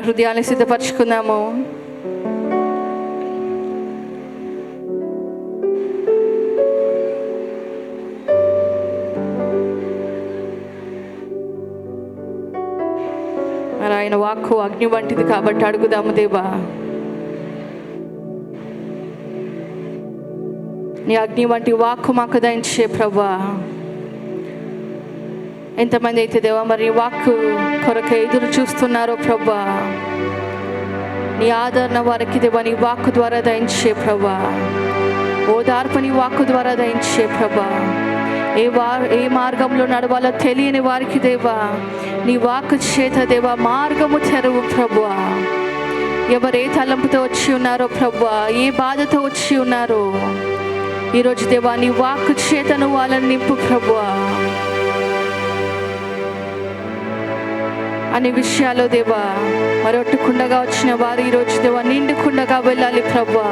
హృదయాన్ని సిద్ధపరచుకుందాము. మరి ఆయన వాక్కు అగ్ని వంటిది కాబట్టి అడుగుదాము, దేవా నీ అగ్ని వంటి వాక్కు మాకు దయచే ప్రభా. ఎంతమంది అయితే దేవా మరి వాక్కు కొరకు ఎదురు చూస్తున్నారో ప్రభా, నీ ఆదరణ వారికి దేవా నీ వాక్కు ద్వారా దయచే ప్రభా. ఓదార్పు నీ వాక్కు ద్వారా దయచే ప్రభా. ఏ మార్గంలో నడవాలో తెలియని వారికి దేవా నీ వాక్కు చేత దేవా మార్గము తెరవు ప్రభువా. ఎవరు ఏ తలంపుతో వచ్చి ఉన్నారో ప్రభువా, ఏ బాధతో వచ్చి ఉన్నారో ఈరోజు దేవా నీ వాక్కు చేతను వాళ్ళని నింపు ప్రభువా. అనే విషయాల్లో దేవా మరి ఒట్టుకుండగా వచ్చిన వారు ఈరోజు దేవా నిండుకుండగా వెళ్ళాలి ప్రభువా.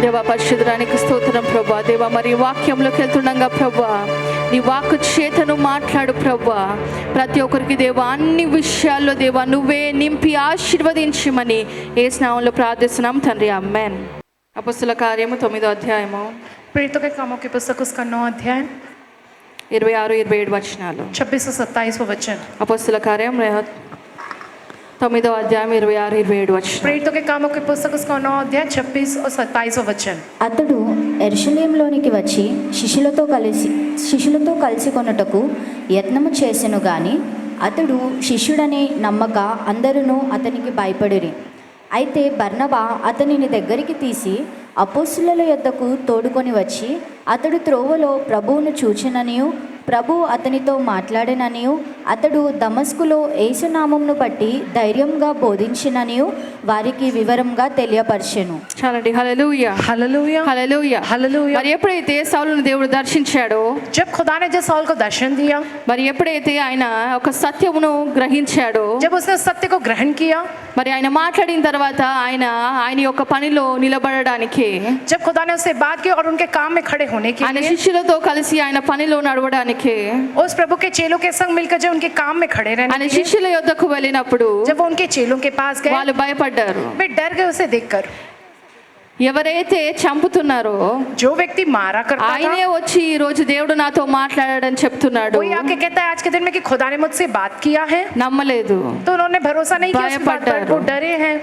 దేవా పరిశుద్ధానికి స్తోత్రం ప్రభా. దేవా మరి వాక్యంలోకి వెళ్తుండగా ప్రభా నీ వాక్కు చేతను మాట్లాడు ప్రభా. ప్రతి ఒక్కరికి దేవా అన్ని విషయాల్లో దేవా నువ్వే నింపి ఆశీర్వదించమని యేసు నామములో ప్రార్థిస్తున్నాం తండ్రి, ఆమేన్. అపొస్తలుల కార్యము 9వ అధ్యాయము, प्रेरितों के कामों की पुस्तक उसका 9 अध्याय 26-27 వచనాలు. 26 और 27 वचन. అపొస్తలుల కార్యం 9వ అధ్యాయం 26-27 వచనం. प्रेरितों के कामों की पुस्तक उसका 9 अध्याय 26 और 27 वचन. అతడు యెరూషలేములోనికి వచ్చి శిష్యులతో కలిసి కొనుటకు యత్నము చేసెను గాని అతడు శిష్యుడని నమ్మక అందరూ అతనికి భయపడిరి. అయితే బర్నబా అతనిని దగ్గరికి తీసి అపోస్తలుల యొద్దకు తోడుకొని వచ్చి అతడు త్రోవలో ప్రభువును చూచెననియు ప్రభు అతనితో మాట్లాడెననియు అతడు దమస్కులో యేసునామమును బట్టి ధైర్యంగా బోధించిననియు వారికి వివరంగా తెలియపరిచెను. చాలండి. Hallelujah hallelujah hallelujah hallelujah. మరి ఎప్పుడైతే సౌలును దేవుడు దర్శించాడో, जब खुदा ने जब साउल को दर्शन दिया, మరి ఎప్పుడైతే ఆయన ఒక సత్యమును గ్రహించాడో, जब उसने सत्य को ग्रहण किया, మరి ఆయన మాట్లాడిన తర్వాత ఆయన యొక్క పనిలో నిలబడడానికి, जब खुदा ने उससे बात की और उनके काम में खड़े होने के ఆయన लिए, శిష్యులతో కలిసి ఆయన పనిలో నడవడానికి, उस प्रभु के चेलों के संग मिलकर जब उनके काम में खड़े रहने ఆయన के लिए, శిష్యుల యొద్దకు వెళ్ళినప్పుడు जब वो उनके चेलों के पास गए, వాళ్ళు భయపడ్డారు. वे डर गए उसे देखकर. ఎవరైతే చంపుతున్నారో जो व्यक्ति मारा करता था, ఆయనే వచ్చి ఈ రోజు దేవుడు నాతో మాట్లాడాడని చెప్తున్నాడు. कोई आके कहता है आज के दिन में कि खुदा ने मुझसे बात किया है, నమ్మలేదు. तो उन्होंने भरोसा नहीं किया उस बात पर, वो डरे हैं.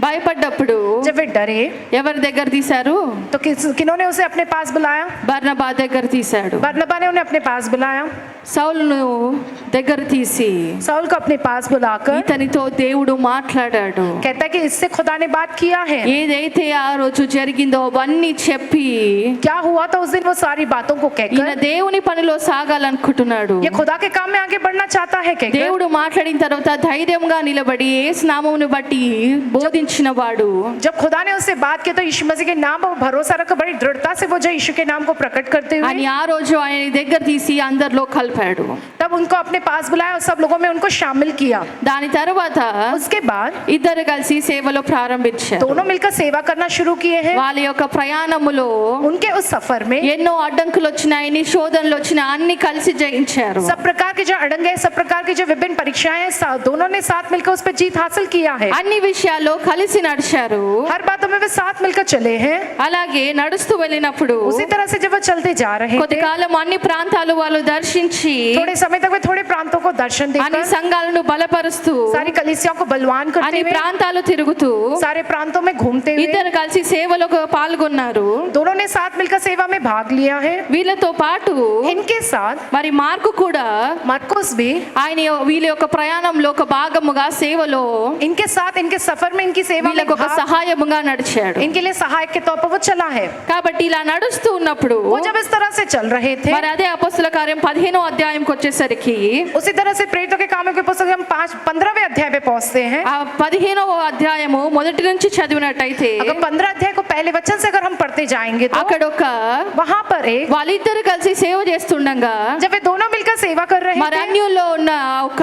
భయపడ్డప్పుడు जब वे डरे ఎవరి దగ్గర తీశారు? तो किन्होंने उसे अपने पास बुलाया? బర్నబా దగ్గర తీశాడు. बरनबा ने उन्हें अपने पास बुलाया. సౌలును దగ్గర తీసి साउल को अपने पास बुलाकर ఇతనితో దేవుడు మాట్లాడాడు. कहता है कि इससे खुदा ने बात किया है. ఏదైతే ఆ రోజు జరిగిందో అవన్నీ చెప్పి क्या हुआ था उस दिन, वो सारी बातों को ఈయన कहकर దేవుని పనిలో సాగాలనుకుంటున్నాడు. ये खुदा के काम में आगे बढ़ना चाहता है. कहकर దేవుడు మాట్లాడిన తర్వాత ధైర్యంగా నిలబడి యేసు నామమును బట్టి బోధించిన వాడు, जब खुदा ने उससे बात की तो यीशु मसीह के नाम पर भरोसा रखकर बड़ी दृढ़ता से वो जो यीशु के नाम को प्रकट करते అని हुए ఆ రోజు ఆయన దగ్గర తీసి అందరిలో కలిపాడు. तब उनको अपने पास बुलाया और सब लोगों में उनको शामिल किया. దాని తర్వాత उसके बाद ఇద్దరు కలిసి సేవలో ప్రారంభించారు. दोनों मिलकर सेवा करना शुरू किए हैं. వాళ్ళ యొక్క ప్రయాణములో उनके उस सफर में ఎన్నో అడ్డంకులు వచ్చినాయి, ఎన్ని శోధనలు వచ్చినాయి, అన్ని కలిసి జయించారు. सब प्रकार के जो अड़ंगे, सब प्रकार की जो विभिन्न परीक्षाएं हैं, दोनों ने साथ मिलकर उस पर जीत हासिल किया है. అన్ని విషయాల్లో కలిసి నడిచారు. हर बातों में वे साथ मिलकर चले हैं. అలాగే నడుస్తూ వెళ్ళినప్పుడు उसी तरह से जब वो चलते जा रहे కొద్ది थे, కాలం అన్ని ప్రాంతాలు వాళ్ళు దర్శించి थोड़े समय तक वे थोड़े प्रांतों को दर्शन అన్ని देकर సంఘాలను బలపరుస్తూ सारी कलीसियाओं को बलवान करते అన్ని हुए ప్రాంతాలు తిరుగుతూ सारे प्रांतों में घूमते हुए ఇద్దరు కలిసి సేవలో పాల్గొన్నారు. दोनों ने साथ मिलकर सेवा में भाग लिया है. వీళ్ళతో పాటు इनके साथ మరి మార్కు కూడా मरकुस भी ఆయన వీళ్ళ యొక్క ప్రయాణంలో ఒక భాగముగా సేవలో इनके साथ इनके सफर में इनकी सेवा में వీళ్ళకు ఒక भाग, సహాయముగా నడిచాడు. इनके लिए सहायक के तौर पर वो चला है. కాబట్టి ఇలా నడుస్తూ ఉన్నప్పుడు वो जब इस तरह से चल रहे थे, మరి అదే అపొస్తలుల కార్యం 15వ అధ్యాయంకి వచ్చేసరికి उसी तरह से प्रेरितों के कामों के पुस्तक हम 15वें अध्याय पे पहुंचते हैं. ఆ 15వ అధ్యాయము మొదటి నుంచి చదివినట్టయితే अगर 15 अध्याय को पहले वचन से अगर हम पढ़ते जाएंगे तो అక్కడ ఒక वहां पर एक వాళ్ళిద్దరు కలిసి సేవ చేస్తుండగా जब वे दोनों मिलकर सेवा कर रहे మరి थे, అన్యుల్లో ఉన్న ఒక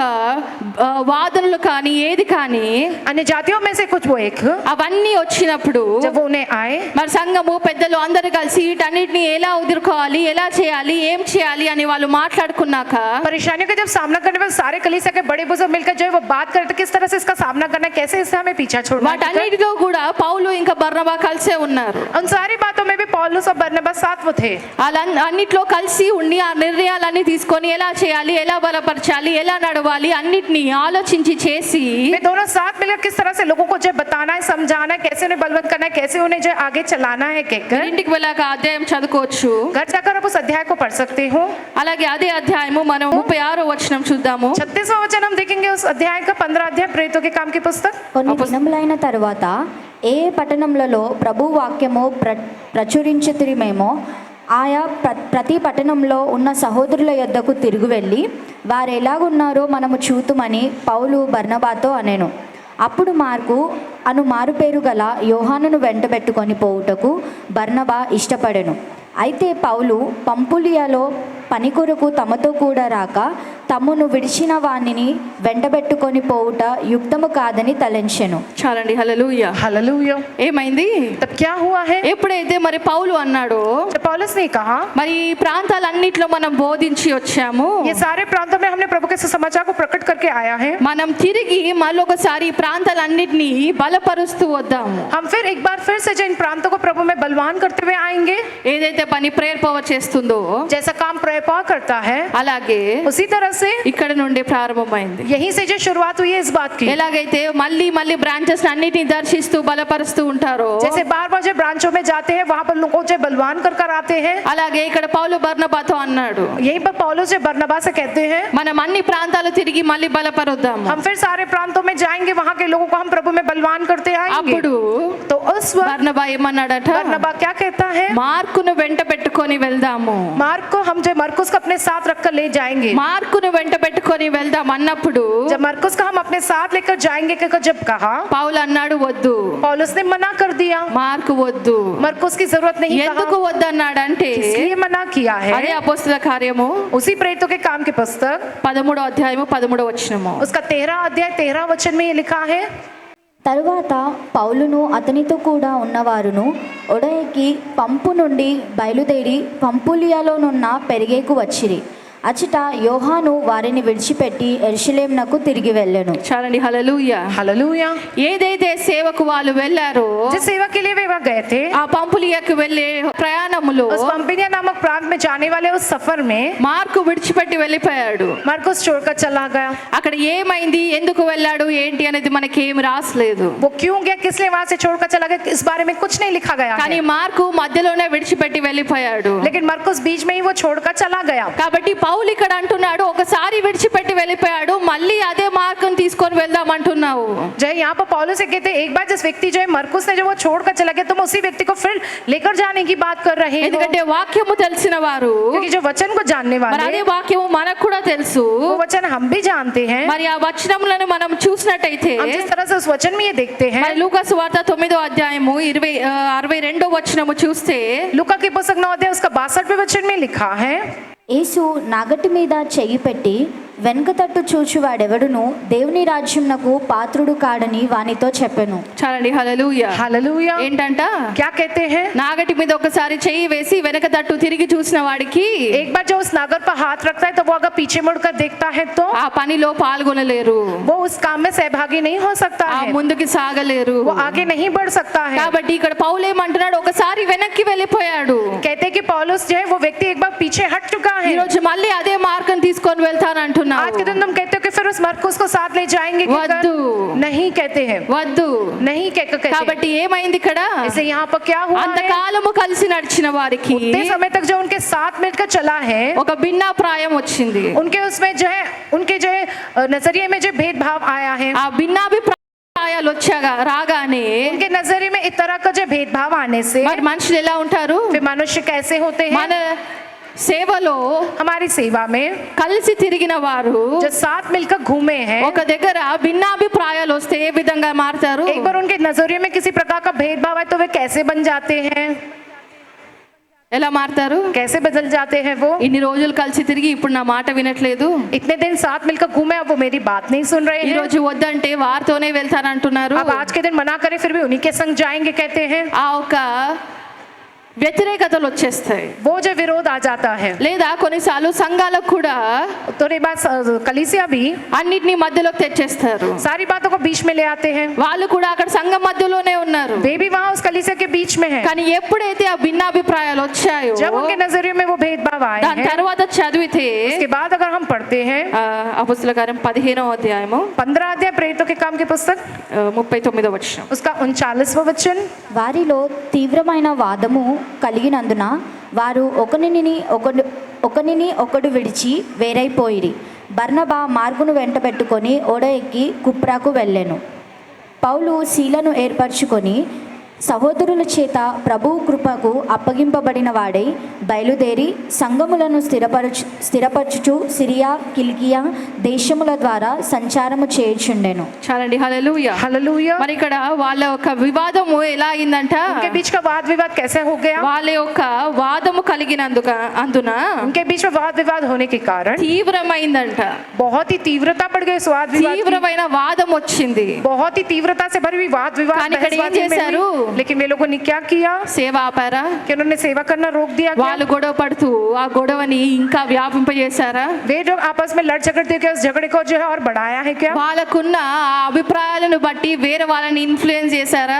వాదనలు కానీ ఏది కానీ अन्य जातियों में से कुछ वो एक అవన్నీ వచ్చినప్పుడు जब वो उन्हें आए మరి సంఘము పెద్దలు అందరూ కలిసి వీటన్నిటిని ఎలా ఎదుర్కోవాలి, ఎలా చేయాలి, ఏం చేయాలి అని వాళ్ళు మాట్లాడుకున్నాక परेशानियों का जब सामना करने में सारे कलीसिया के बड़े बुजुर्ग मिलकर जो है वो बात करते किस तरह से इसका सामना करना है, कैसे इससे हमें पीछा छोड़ना है। వాటన్నిటిలో కూడా పౌలు ఇంకా బర్నబా కలిసే ఉన్నారు. उन सारी बातों में भी पौलुस और बरनबास साथ वो थे। అన్నిట్లో కలిసి ఉండి ఆ నిర్ణయాలన్నీ తీసుకొని ఎలా చేయాలి, ఎలా బలపరచాలి, ఎలా నడవాలి అన్నిటిని ఆలోచించి చేసి वे दोनों साथ मिलकर किस तरह से लोगों को जो बताना है, समझाना है, कैसे उन्हें बलवंत करना है, कैसे उन्हें जो आगे चलाना है कहकर ఇంటికి వెళ్ళాక అధ్యాయం చదువుకోవచ్చు. घर जाकर आप उस अध्याय को पढ़ सकते हो। అలాగే అదే అధ్యాయము మనం 36వ వచనం చూద్దాము. 36वां वचन हम देखेंगे उस अध्याय का 15 अध्याय प्रेरितों के काम की पुस्तक। కొన్ని దినములైన తరువాత ఏ పట్టణములలో ప్రభు వాక్యము ప్రచురించుతిరిమేమో ఆయా ప్రతి పట్టణంలో ఉన్న సహోదరుల యొద్దకు తిరిగి వెళ్ళి వారు ఎలాగున్నారో మనము చూతుమని పౌలు బర్నబాతో అనెను. అప్పుడు మార్కు అను మారుపేరు గల యోహానును వెంటబెట్టుకొని పోవుటకు బర్నబా ఇష్టపడెను. అయితే పౌలు పంపులియాలో పని కొరకు తమతో కూడా రాక తమను విడిచిన వాణిని వెంటబెట్టుకొని పోవుట యుక్తము కాదని తలంచెను. చాలండి. హల్లెలూయా. हालेलुया। ఏమైంది? तब क्या हुआ है? ఎప్పుడైతే మరి పౌలు అన్నాడో जब पौलुस ने कहा మరి ఈ ప్రాంతాలన్నిట్లో మనం బోధించి వచ్చాము, ये सारे प्रांतों में हमने प्रभु के सुसमाचार को प्रकट करके आया है, మనం తిరిగి మళ్ళొకసారి ఈ ప్రాంతాలన్నిటినీ బలపరుస్తూ వద్దాము. हम फिर एक बार फिर से जो इन प्रांतों को प्रभु में बलवान करते हुए आएंगे। ఏదైతే పని ప్రేయర్ పవర్ చేస్తుందో जैसा काम प्रेयर पावर करता है అలాగే उसी तरह से ఇక్కడ నుండి ప్రారంభమైంది. यहीं से जो शुरुआत हुई है इस बात की। ఎలాగైతే మళ్ళీ మళ్ళీ బ్రాంచెస్ అన్నిటిని దర్శిస్తూ బలపరుస్తూ ఉంటారో जैसे बार बार जो ब्रांचों में जाते हैं वहां पर लोगों को जो बलवान कर कर आते हैं, అలాగే ఇక్కడ పౌలు బర్నబాతో అన్నాడు, यहीं पर पौलुस जो बरनबा से कहते हैं మనం అన్ని ప్రాంతాలు తిరిగి మళ్ళీ బలపరుద్దాము. हम फिर सारे प्रांतों में जाएंगे, वहां के लोगों को हम प्रभु में बलवान करते आएंगे। అప్పుడు तो उस वक्त బర్నబా ఏమన్నాడట, बरनबा क्या कहता है? మార్కును వెంట పెట్టుకొని వెళ్దాము. मार्क को हम जो मरकुस को अपने साथ रखकर ले जाएंगे। మార్కును వెంట పెట్టుకొని వెళ్దాం అన్నప్పుడు जब मरकुस को हम अपने साथ लेकर जाएंगे कहकर जब कहा, పౌలు అన్నాడు వద్దు, पौलुस ने मना कर दिया, మార్కు వద్దు. मरकुस की जरूरत नहीं ఎందుకు कहा। వద్దన్నాడంటే इसलिए मना किया అదే है। అపోస్తల కార్యము उसी प्रेरितों के काम की पुस्तक 13వ అధ్యాయము 13వ వచనము. उसका 13 अध्याय 13 वचन में ये लिखा है। తరువాత పౌలును అతనితో కూడా ఉన్నవారును ఒడెకి పంపు నుండి బయలుదేరి పంపులియాలోనున్న పెరిగేకు వచ్చిరి. అచట యోహాను వారిని విడిచిపెట్టి యెరూషలేమునకు తిరిగి వెళ్ళెను. చాలండి. హల్లెలూయా. हालेलुया। ఏదైతే సేవకు వాళ్ళు వెళ్ళారో जिस सेवा के लिए वे वहां गए थे, ఆ పంపులియకు వెళ్ళే ప్రయాణములో उस पंपिनिया नामक प्रांत में जाने वाले उस सफर में మార్కు విడిచిపెట్టి వెళ్ళిపోయాడు. मरकुस छोड़कर चला गया। అక్కడ ఏమైంది, ఎందుకు వెళ్ళాడు, ఏంటి అనేది మనకేం రాసలేదు. वो क्यों गया, किस लिए वहां से छोड़कर चला गया, इस बारे में कुछ नहीं लिखा गया కానీ है। మార్కు మధ్యలోనే విడిచిపెట్టి వెళ్ళిపోయాడు. लेकिन मरकुस बीच में ही वो छोड़कर चला गया। కాబట్టి పౌలు ఇక్కడ అంటున్నాడు, ఒకసారి విడిచిపెట్టి వెళ్ళిపోయాడు, మళ్ళీ అదే మార్కును తీసుకొని వెళ్దాం అంటున్నావు. जय यहाँ पर पौलुस से कहते हैं, एक बार जिस व्यक्ति जो है मरकुस ने जो वो छोड़कर चला गया, तुम उसी व्यक्ति को फिर लेकर जाने की बात कर रहे हो। ఎందుకంటే వాక్యము తెలిసిన వారు, क्योंकि जो वचन को जानने మరి वाले అదే వాక్యము మనకు కూడా తెలుసు. वो वचन हम भी जानते हैं। మరి ఆ వచనములను మనం చూసినట్టయితే हम जिस तरह से उस वचन में ये देखते हैं, మరి లూకా సువార్త 9వ అధ్యాయము 62వ వచనము చూస్తే लूका की पुस्तक 9 अध्याय उसका 62वें वचन में लिखा है, యేసు నాగటి మీద చెయ్యి పెట్టి వెనుక తట్టు చూచువాడెవడును దేవుని రాజ్యమునకు పాత్రుడు కాడని వానితో చెప్పెను. చాలండి. హల్లెలూయా. हालेलुया। ఏంటంట, क्या कहते हैं? నాగటి మీద ఒకసారి చెయ్యి వేసి వెనక తట్టు తిరిగి చూసిన వాడికి एक बार जो उस नागर पर हाथ रखता है तो वो अगर पीछे मुड़कर देखता है तो ఆ పనిలో పాల్గొనలేరు, वो उस काम में सहभागी नहीं हो सकता ఆ है, ముందుకి సాగలేరు. वो आगे नहीं बढ़ सकता है। కాబట్టి ఇక్కడ పౌలు ఏమంటున్నాడు, ఒకసారి వెనక్కి వెళ్ళిపోయాడు, कहते हैं कि पौलुस जो है वो व्यक्ति एक बार पीछे हट चुका ఈ है। రోజు మళ్ళీ అదే మార్గం తీసుకొని వెళ్తానంటున్నావు. आज के दिन तुम कहते हो कि फिर उस मरकुस को साथ ले जाएंगे कहकर? వద్దు. नहीं कहते हैं, వద్దు. नहीं कहकर कहते हैं। కాబట్టి ఏమైంది ఇక్కడ, इसलिए यहाँ पर क्या हुआ है? అంతకాలము కలిసి నడిచిన వారికి उतने समय तक जो उनके साथ मिलकर चला है, ఒక భిన్నాప్రాయం వచ్చింది. उनके उसमें जो है उनके जो है नजरिए में जो भेदभाव आया है, ఆ భిన్నాభిప్రాయాలు రాగానే उनके नजरिए में इस तरह का जो भेदभाव आने से మరి మనుషులు ఎలా ఉంటారు, फिर मनुष्य कैसे होते हैं? మన సేవలో हमारी सेवा में కలిసి తిరిగిన వారు जो साथ मिलकर घूमे हैं, ఒక దగ్గర భిన్నాభిప్రాయాలు వస్తే ఏ విధంగా మారుతారు, एक बार उनके नजरिए में किसी प्रकार का भेदभाव है तो वे कैसे बन जाते हैं? ఎలా మారుతారు? कैसे बदल जाते हैं वो? ఇన్ని రోజులు కలిసి తిరిగి ఇప్పుడు నా మాట వినట్లేదు, इतने दिन साथ मिलकर घूमे, अब वो मेरी बात नहीं सुन रहे ఈ हैं। రోజు వద్దంటే వారితోనే వెళ్తానంటున్నారు. अब आज के दिन मना करे फिर भी उन्हीं के संग जाएंगे कहते हैं। ఆ ఒక వ్యతిరేకతలు వచ్చేస్తాయి. वो जो विरोध आ जाता है। లేదా కొన్నిసార్లు సంఘాలకు కూడా तो रे बात कलीसिया भी అన్నిటినీ మధ్యలోకి తెచ్చేస్తారు. सारी बातों को बीच में ले आते हैं। వాళ్ళు కూడా అక్కడ సంఘం మధ్యలోనే ఉన్నారు. वे भी वहाँ उस कलीसिया के बीच में है। కానీ ఎప్పుడైతే ఆ భిన్నాభిప్రాయాలు వచ్చాయో जब उनके नजरिए में वो भेदभाव आए దాని हैं, తర్వాత చదివితే उसके बाद अगर हम पढ़ते हैं అపొస్తలుల కార్యం 15వ అధ్యాయము 15 अध्याय प्रेरितों के काम की पुस्तक 39వ వచనం. उसका 39वां वचन। వారిలో తీవ్రమైన వాదము కలిగినందున వారు ఒకనిని ఒకడు విడిచి వేరైపోయిరి. బర్నబా మార్గును వెంట పెట్టుకొని ఓడ ఎక్కి కుప్రాకు వెళ్ళెను. పౌలు శీలను ఏర్పరచుకొని సహోదరుల చేత ప్రభువు కృపకు అప్పగింపబడిన వాడై బయలుదేరి సంఘములను స్థిరపరచుచు సిరియా కిలికియా దేశముల ద్వారా సంచారము చేయుచుండెను. చాలండి, హల్లెలూయా. हालेलुया। మరి ఇక్కడ వాళ్ళ యొక్క వివాదము ఎలా అయిందంట? उनके बीच का वाद विवाद कैसे हो गया? వాళ్ళ యొక్క వాదము అందున उनके बीच में वाद विवाद होने के कारण తీవ్రమైందంట. बहुत ही तीव्रता बढ़ गई इस वाद विवाद की। తీవ్రమైన వాదం వచ్చింది. बहुत ही तीव्रता से भरी हुई वाद विवाद కానీ ఇక్కడ ఏం बहसबाजी में చేశారు? हुई। लेकिन वे लोगों ने क्या किया సేవ ఆపారా? कि उन्होंने सेवा करना रोक दिया क्या? వాళ్ళు గొడవ పడుతూ ఆ గొడవని ఇంకా వ్యాపింపజేశారా? वे जो आपस में लड़ झगड़ते क्या उस झगड़े को जो है और बढ़ाया है क्या? వాళ్ళకున్న ఆ అభిప్రాయాలను బట్టి వేరే వాళ్ళని ఇన్ఫ్లుయెన్స్ చేశారా?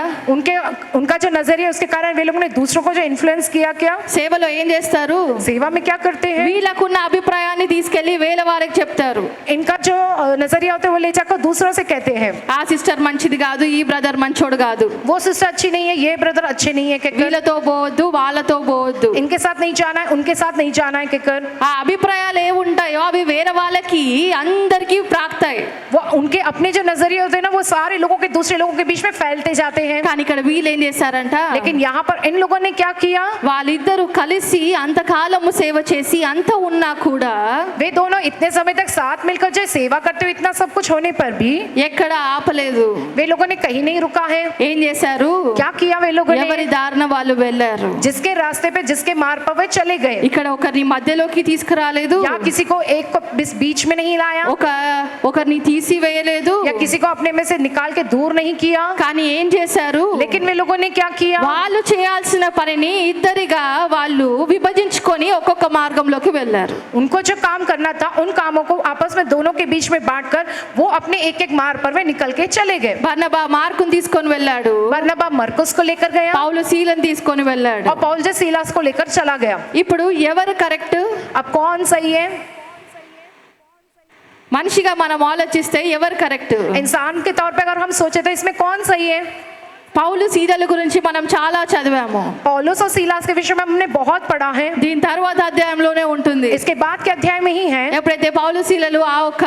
उनका जो नजरिया उसके कारण वे लोगों ने दूसरों को जो इन्फ्लुएंस किया क्या? సేవలో ఏం చేస్తారు? सेवा में क्या करते हैं? వీళ్ళకున్న అభిప్రాయాన్ని తీసుకెళ్లి వేరే వాళ్ళకి చెప్తారు. इनका जो नजरिया होता है वो ले जाकर दूसरों से कहते हैं ఆ సిస్టర్ మంచిది కాదు, ఈ బ్రదర్ మంచోడు కాదు, वो सिस्टर अच्छी नहीं है, ये ब्रदर अच्छे नहीं है कहकर, వీళ్ళతో పోవద్దు, వాళ్ళతో పోవద్దు. इनके साथ नहीं जाना है, उनके साथ नहीं जाना है कहकर, ఆ అభిప్రాయాలు ఏముంటాయో అవి వేరే వాళ్ళకి అందరికీ ప్రాక్తాయి. वो उनके अपने जो नजरिए होते हैं ना वो सारे लोगों के दूसरे लोगों के बीच में फैलते जाते हैं। కానీ ఇక్కడ వీళ్ళు ఏం చేశారంట? लेकिन यहाँ पर इन लोगों ने क्या किया? వాళ్ళిద్దరూ కలిసి అంతకాలము సేవ చేసి అంత ఉన్నా కూడా वे दोनों इतने समय तक साथ मिलकर जो सेवा करते हुए इतना सब कुछ होने पर भी ఎక్కడ ఆపలేదు. वे लोगों ने कहीं नहीं रुका है। ఏం చేశారు? क्या किया वे लोगों ఎవరి ने? దారిన వాళ్ళు వెళ్ళారు. जिसके रास्ते पे जिसके मार्ग पर वे चले गए। ఇక్కడ ఒకరిని మధ్యలోకి తీసుకురాలేదు, या किसी को एक को बीच में नहीं लाया, ఒకరిని తీసివేయలేదు, या किसी को अपने में से निकाल के दूर नहीं किया। కానీ ఏం చేశారు? लेकिन वे लोगों ने क्या किया? వాళ్ళు చేయాల్సిన పనిని ఇద్దరిగా వాళ్ళు విభజించుకొని ఒక్కొక్క మార్గంలోకి వెళ్ళారు. उनको जो काम करना था उन कामों को आपस में दोनों के बीच में बांटकर वो अपने एक एक मार्ग पर वे निकल के चले गए। బర్నబా మార్కును తీసుకొని వెళ్ళాడు, बरनबा मरकुस को लेकर गया పౌలు శీలను తీసుకొని వెళ్ళాడు. और पौल जो सीलास को लेकर चला गया। ఇప్పుడు ఎవరు కరెక్ట్? अब कौन सही है? మనిషిగా మనం ఆలోచిస్తే ఎవరు కరెక్ట్? इंसान के तौर पे अगर हम सोचे तो इसमें कौन सही है? పౌలు సీలల గురించి మనం చాలా చదివాము. पौलुस और सीलास के विषय में हमने बहुत पढ़ा है। దీని తర్వాత అధ్యాయంలోనే ఉంటుంది. इसके बाद के अध्याय में ही है। ఎప్పుడైతే పౌలు శీలలు ఆ ఒక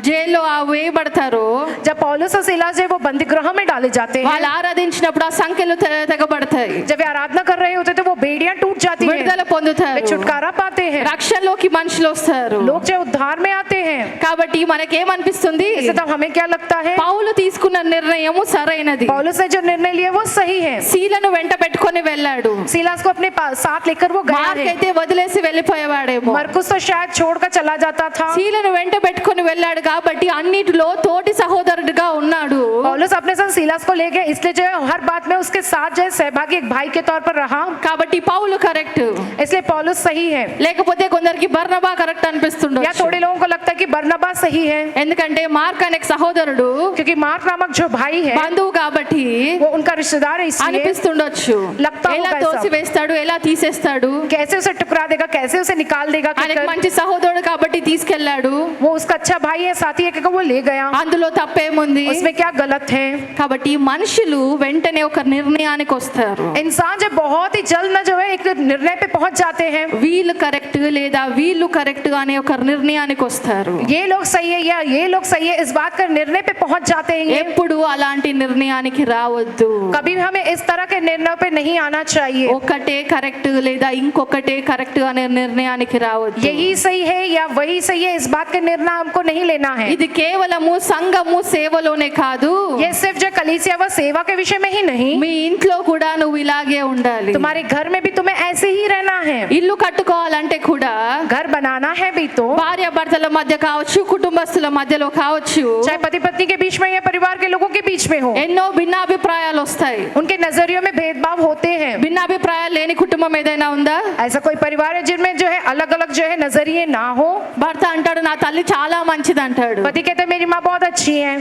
జైల్లో వేయబడతారో, जब पौलुस और सीलास जो वो बंदी गृह में डाले जाते हैं, వాళ్ళు ఆరాధించినప్పుడు ఆ సంఖ్యలు తెగబడతాయి, जब वे आराधना कर रहे होते तो वो बेड़ियां टूट जाती हैं, విడుదల वे పొందుతారు, छुटकारा पाते हैं, రక్షణలోకి మనుషులు వస్తారు. लोग जो उद्धार में आते हैं। కాబట్టి మనకేమనిపిస్తుంది? इससे तब हमें क्या लगता है? పౌలు తీసుకున్న నిర్ణయము సరైనది. पौलुस ने जो निर्णय लिया वो सही है। శీలను వెంట పెట్టుకొని వెళ్ళాడు. सीलास को अपने साथ लेकर वो गया మార్క్ है। అయితే వదిలేసి వెళ్ళిపోయేవాడేమో. मरकुस तो शायद छोड़कर चला जाता था। శీలను వెంట పెట్టుకొని వెళ్ళాడు కాబట్టి అన్నిటిలో తోటి సహోదరుడిగా ఉన్నాడు. पौलुस अपने संग सीलास को ले गया, इसलिए जो है हर बात में उसके साथ जो है सहभागी एक भाई के तौर पर रहा, కాబట్టి పౌలు కరెక్ట్. इसलिए पौलुस सही है। లేకపోతే కొందరికి బర్నబా కరెక్ట్ या అనిపిస్తుండొచ్చు. थोड़े लोगों को लगता है कि बरनबा सही है, ఎందుకంటే మార్క్ అనే సహోదరుడు क्योंकि मार्क नामक जो भाई है బంధువు కాబట్టి वो उनका रिश्तेदार है, इसलिए అనిపిస్తుండొచ్చు. लगता ఎలా होगा తోసి ऐसा। వేస్తాడు, ఎలా తీసేస్తాడు, कैसे उसे टुकड़ा देगा, कैसे उसे निकाल देगा, ఆయనకు మంచి సహోదరుడు కాబట్టి తీసుకెళ్లాడు. वो उसका अच्छा भाई है, साथी है, क्योंकि वो ले गया, అందులో తప్పేముంది? उसमें क्या गलत है? కాబట్టి మనుషులు వెంటనే ఒక నిర్ణయానికి వస్తారు. इंसान जब बहुत ही जल्द न जो है एक निर्णय पे पहुंच जाते हैं, వీళ్ళు కరెక్ట్ లేదా వీళ్ళు కరెక్ట్ అనే ఒక నిర్ణయానికి వస్తారు. ये लोग सही है या ये लोग सही है, इस बात का निर्णय पे पहुंच जाते हैं। ఎప్పుడు అలాంటి నిర్ణయానికి రావద్దు. कभी भी हमें इस तरह के निर्णय पे नहीं आना चाहिए। ఒకటే కరెక్ట్ లేదా ఇంకొకటే కరెక్ట్ అనే నిర్ణయానికి రావద్దు. यही सही है या वही सही है, इस बात का निर्णय हमको नहीं लेना है. ఇది కేవలము సంఘము సేవలోనే కాదు, ये सिर्फ जो कलीसिया व सेवा के विषय में ही नहीं, మీ ఇంట్లో కూడా నువ్వు ఇలాగే ఉండాలి. तुम्हारे घर में भी तुम्हें ऐसे ही रहना है. ఇల్లు కట్టుకోవాలంటే కూడా घर बनाना है भी तो భార్య భర్తల మధ్య కావచ్చు, కుటుంబస్తుల మధ్యలో కావచ్చు, चाहे पति पत्नी के बीच में या परिवार के लोगों के बीच में हो, ఎన్నో భిన్నాభిప్రాయాలు వస్తాయి. उनके नजरियों में भेदभाव होते हैं. భిన్నాభిప్రాయాలు లేని కుటుంబం ఏదైనా ఉందా? ऐसा कोई परिवार है जिनमें जो है अलग अलग जो है नजरिए ना हो. భర్త అంటాడు నా తల్లి చాలా మంచిది అంటాడు, पति कहते हैं मेरी माँ बहुत अच्छी है.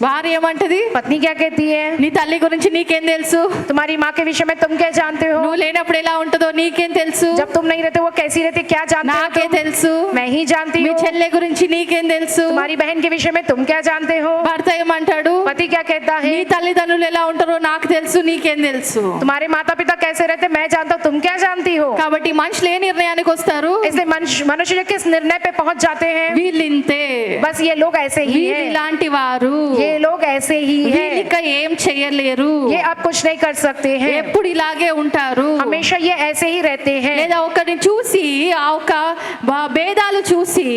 భార్య ఏమంటది? पत्नी क्या कहती है? నీ తల్లి గురించి నీకేం తెలుసు? तुम्हारी माँ के विषय में तुम क्या जानते हो? నువ్వు లేనప్పుడు ఎలా ఉంటుందో నీకేం తెలుసు? जब तुम नहीं रहते वो कैसी रहती क्या जानते हो నాకే तुम? తెలుసు. मैं ही जानती మీ हूँ. చెల్లె గురించి నీకేం తెలుసు? तुम्हारी बहन के विषय में तुम क्या जानते हो? భర్త ఏమంటాడు? पति क्या कहता है? నీ తల్లిదండ్రులు ఎలా ఉంటారో నాకు తెలుసు, నీకేం తెలుసు? तुम्हारे माता पिता कैसे रहते मैं जानता हूँ, तुम क्या जानती हो? కాబట్టి మనుషులు ఏ నిర్ణయానికి వస్తారు? इसलिए मनुष्य किस निर्णय पे पहुंच जाते हैं? వీళ్ళింతే, बस ये लोग ऐसे ही వీళ్ళు हैं. ఇలాంటి వారు, ये लोग ऐसे ही हैं. వీళ్ళిక ఏం చేయలేరు, ये अब कुछ नहीं कर सकते हैं. ఎప్పుడు ఇలాగే ఉంటారు. हमेशा ये ऐसे ही रहते हैं. లేదా ఒకరిని చూసి ఆ ఒక భేదాలు చూసి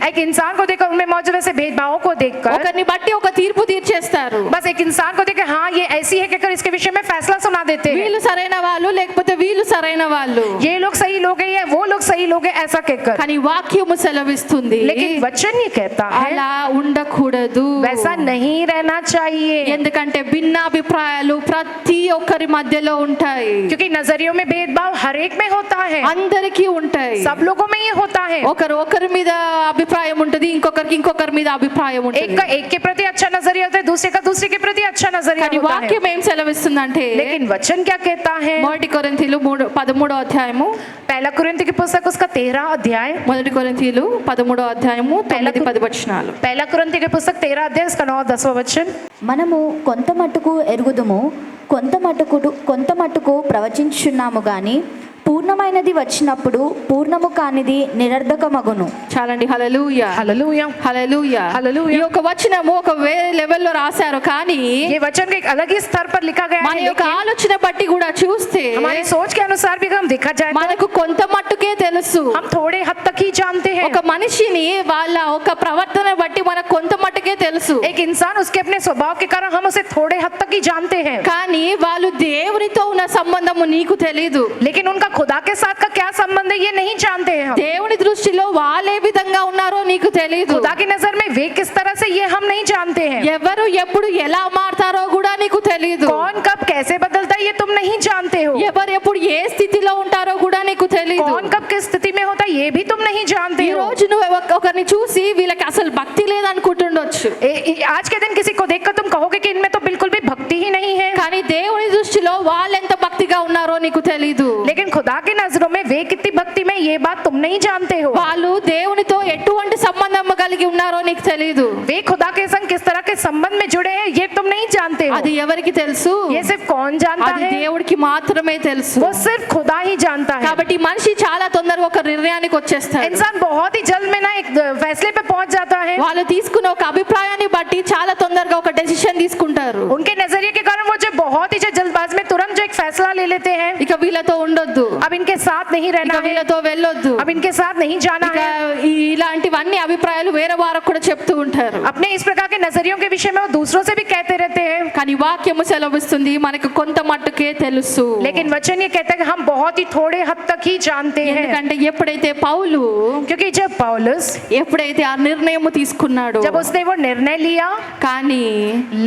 एक इंसान को देखकर उनमें मौजूद ऐसे भेदभावों को देखकर ఒకరిని బట్టి ఒక తీర్పు తీర్చేస్తారు. बस एक इंसान को देखकर हाँ ये ऐसी है कहकर इसके विषय में फैसला सुना देते हैं. వీళ్ళు సరైన వాళ్ళు లేకపోతే వీళ్ళు సరైన వాళ్ళు. ये लोग सही लोग हैं या वो लोग सही लोग हैं ऐसा कहकर. కానీ వాక్యము సెలవిస్తుంది लेकिन वचन ये कहता है అలా ఉండకూడదు. वैसा नहीं रहना चाहिए. ఎందుకంటే భిన్నాభిప్రాయాలు ప్రతి ఒక్కరి మధ్యలో ఉంటాయి, क्योंकि नजरियों में भेदभाव हर एक में होता है. అందరికీ ఉంటాయి. सब लोगों में ये होता है. ఒకరి మీద అభిప్రాయం ఉంటుంది, ఇంకొకరి మీద అభిప్రాయం एक ఉంటుంది. का एक के प्रति अच्छा नजरिया होता है, दूसरे का दूसरे के प्रति अच्छा नजरिया కానీ होता है. వాక్యం ఏం సెలవిస్తుందంటే लेकिन वचन क्या कहता है? 1 కొరింథీయులు 13వ అధ్యాయము, पहला कुरिन्थ की पुस्तक उसका 13 अध्याय. 1 కొరింథీయులు 13వ అధ్యాయము 9-10 వచనాలు. पहला कुरिन्थ की पुस्तक 13 अध्याय उसका 9-10 वचन. మనము కొంత మట్టుకు ఎరుగుదుము, కొంత మట్టుకు ప్రవచించుచున్నాము గాని పూర్ణమైనది వచ్చినప్పుడు పూర్ణము కానిది నిరర్ధకమగును. చాలండి. హల్లెలూయా, हालेलुया. హల్లెలూయా. హల్లెలూయా. ఈ యొక్క వచనము ఒక వేరే లెవెల్లో రాశారు, కానీ ये वचन के एक अलग ही स्तर पर लिखा गया మన है. యొక్క लेकिन ఆలోచన బట్టి కూడా చూస్తే हमारी सोच के अनुसार भी अगर हम देखा जाए तो మనకు కొంత మట్టుకే తెలుసు. हम थोड़े हद तक ही जानते हैं. ఒక మనిషిని వాళ్ళ ఒక ప్రవర్తన బట్టి మనకు కొంత మట్టుకే తెలుసు, एक इंसान उसके अपने स्वभाव के कारण हम उसे थोड़े हद तक ही जानते हैं. కానీ వాళ్ళు దేవునితో ఉన్న సంబంధము నీకు తెలీదు. लेकिन उनका खुदा के साथ का क्या संबंध है ये नहीं जानते हैं हम. దేవుని దృష్టిలో వాళ్ళే విధంగా ఉన్నారో నీకు తెలీదు. खुदा की नजर में वे किस तरह से ये हम नहीं जानते हैं. ఎవరు ఎప్పుడు ఎలా మారతారో కూడా నీకు తెలీదు. कौन कब कैसे बदलता है ये तुम नहीं जानते हो. ఎవరు ఎప్పుడు ఏ స్థితిలో ఉంటారో కూడా నీకు తెలీదు. कौन कब किस स्थिति में होता है ये भी तुम नहीं जानते ఈ हो. రోజు నువ్వు ఒకరిని చూసి వీళ్ళకి అసలు భక్తి లేదనుకుంటుండొచ్చు, आज के दिन किसी को देखकर तुम कहोगे कि इनमें तो बिल्कुल भी भक्ति ही नहीं है. కానీ దేవుని దృష్టిలో వాళ్ళు ఎంత భక్తిగా ఉన్నారో నీకు తెలీదు. लेकिन खुदा की नजरों में वे कितनी भक्ति में ये बात तुम नहीं जानते हो. వాళ్ళు దేవునితో ఎటువంటి సంబంధం కలిగి ఉన్నారో నీకు తెలీదు. वे खुदा के संग किस तरह के संबंध में जुड़े हैं ये तुम नहीं जानते हो. అది ఎవరికి తెలుసు? ये सिर्फ कौन जानता అది है? దేవుడికి మాత్రమే తెలుసు. वो सिर्फ खुदा ही जानता है. కాబట్టి మనిషి చాలా తొందరగా ఒక నిర్ణయానికి వచ్చేస్తాడు. इंसान बहुत ही जल्द में ना एक फैसले पे पहुंच जाता है. వాళ్ళు తీసుకున్న ఒక అభిప్రాయాన్ని బట్టి చాలా తొందరగా ఒక డెసిషన్ తీసుకుంటారు. उनके नजरिए के कारण वो जो बहुत ही जल्दबाज में तुरंत जो एक फैसला ले लेते हैं. ఇక వీళ్ళతో ఉండొద్దు, अब इनके साथ नहीं ఇక रहना है, వీళ్ళతో వెళ్ళొద్దు, अब इनके साथ नहीं जाना ఇక है. ఇలాంటివన్నీ అభిప్రాయాలు వేరే వారికి కూడా చెప్తూ ఉంటారు. अपने इस प्रकार के नजरियों के विषय में वो दूसरों से भी कहते रहते हैं. కానీ వాక్యము సెలవిస్తుంది మనకు కొంత మట్టుకే తెలుసు. लेकिन वचन ये कहता है कि हम बहुत ही थोड़े हद तक ही जानते हैं. ఎందుకంటే ఎప్పుడైతే పౌలు क्योंकि जब पौलुस ఎప్పుడైతే ఆ నిర్ణయం తీసుకున్నాడో, जब उसने वो निर्णय लिया, కానీ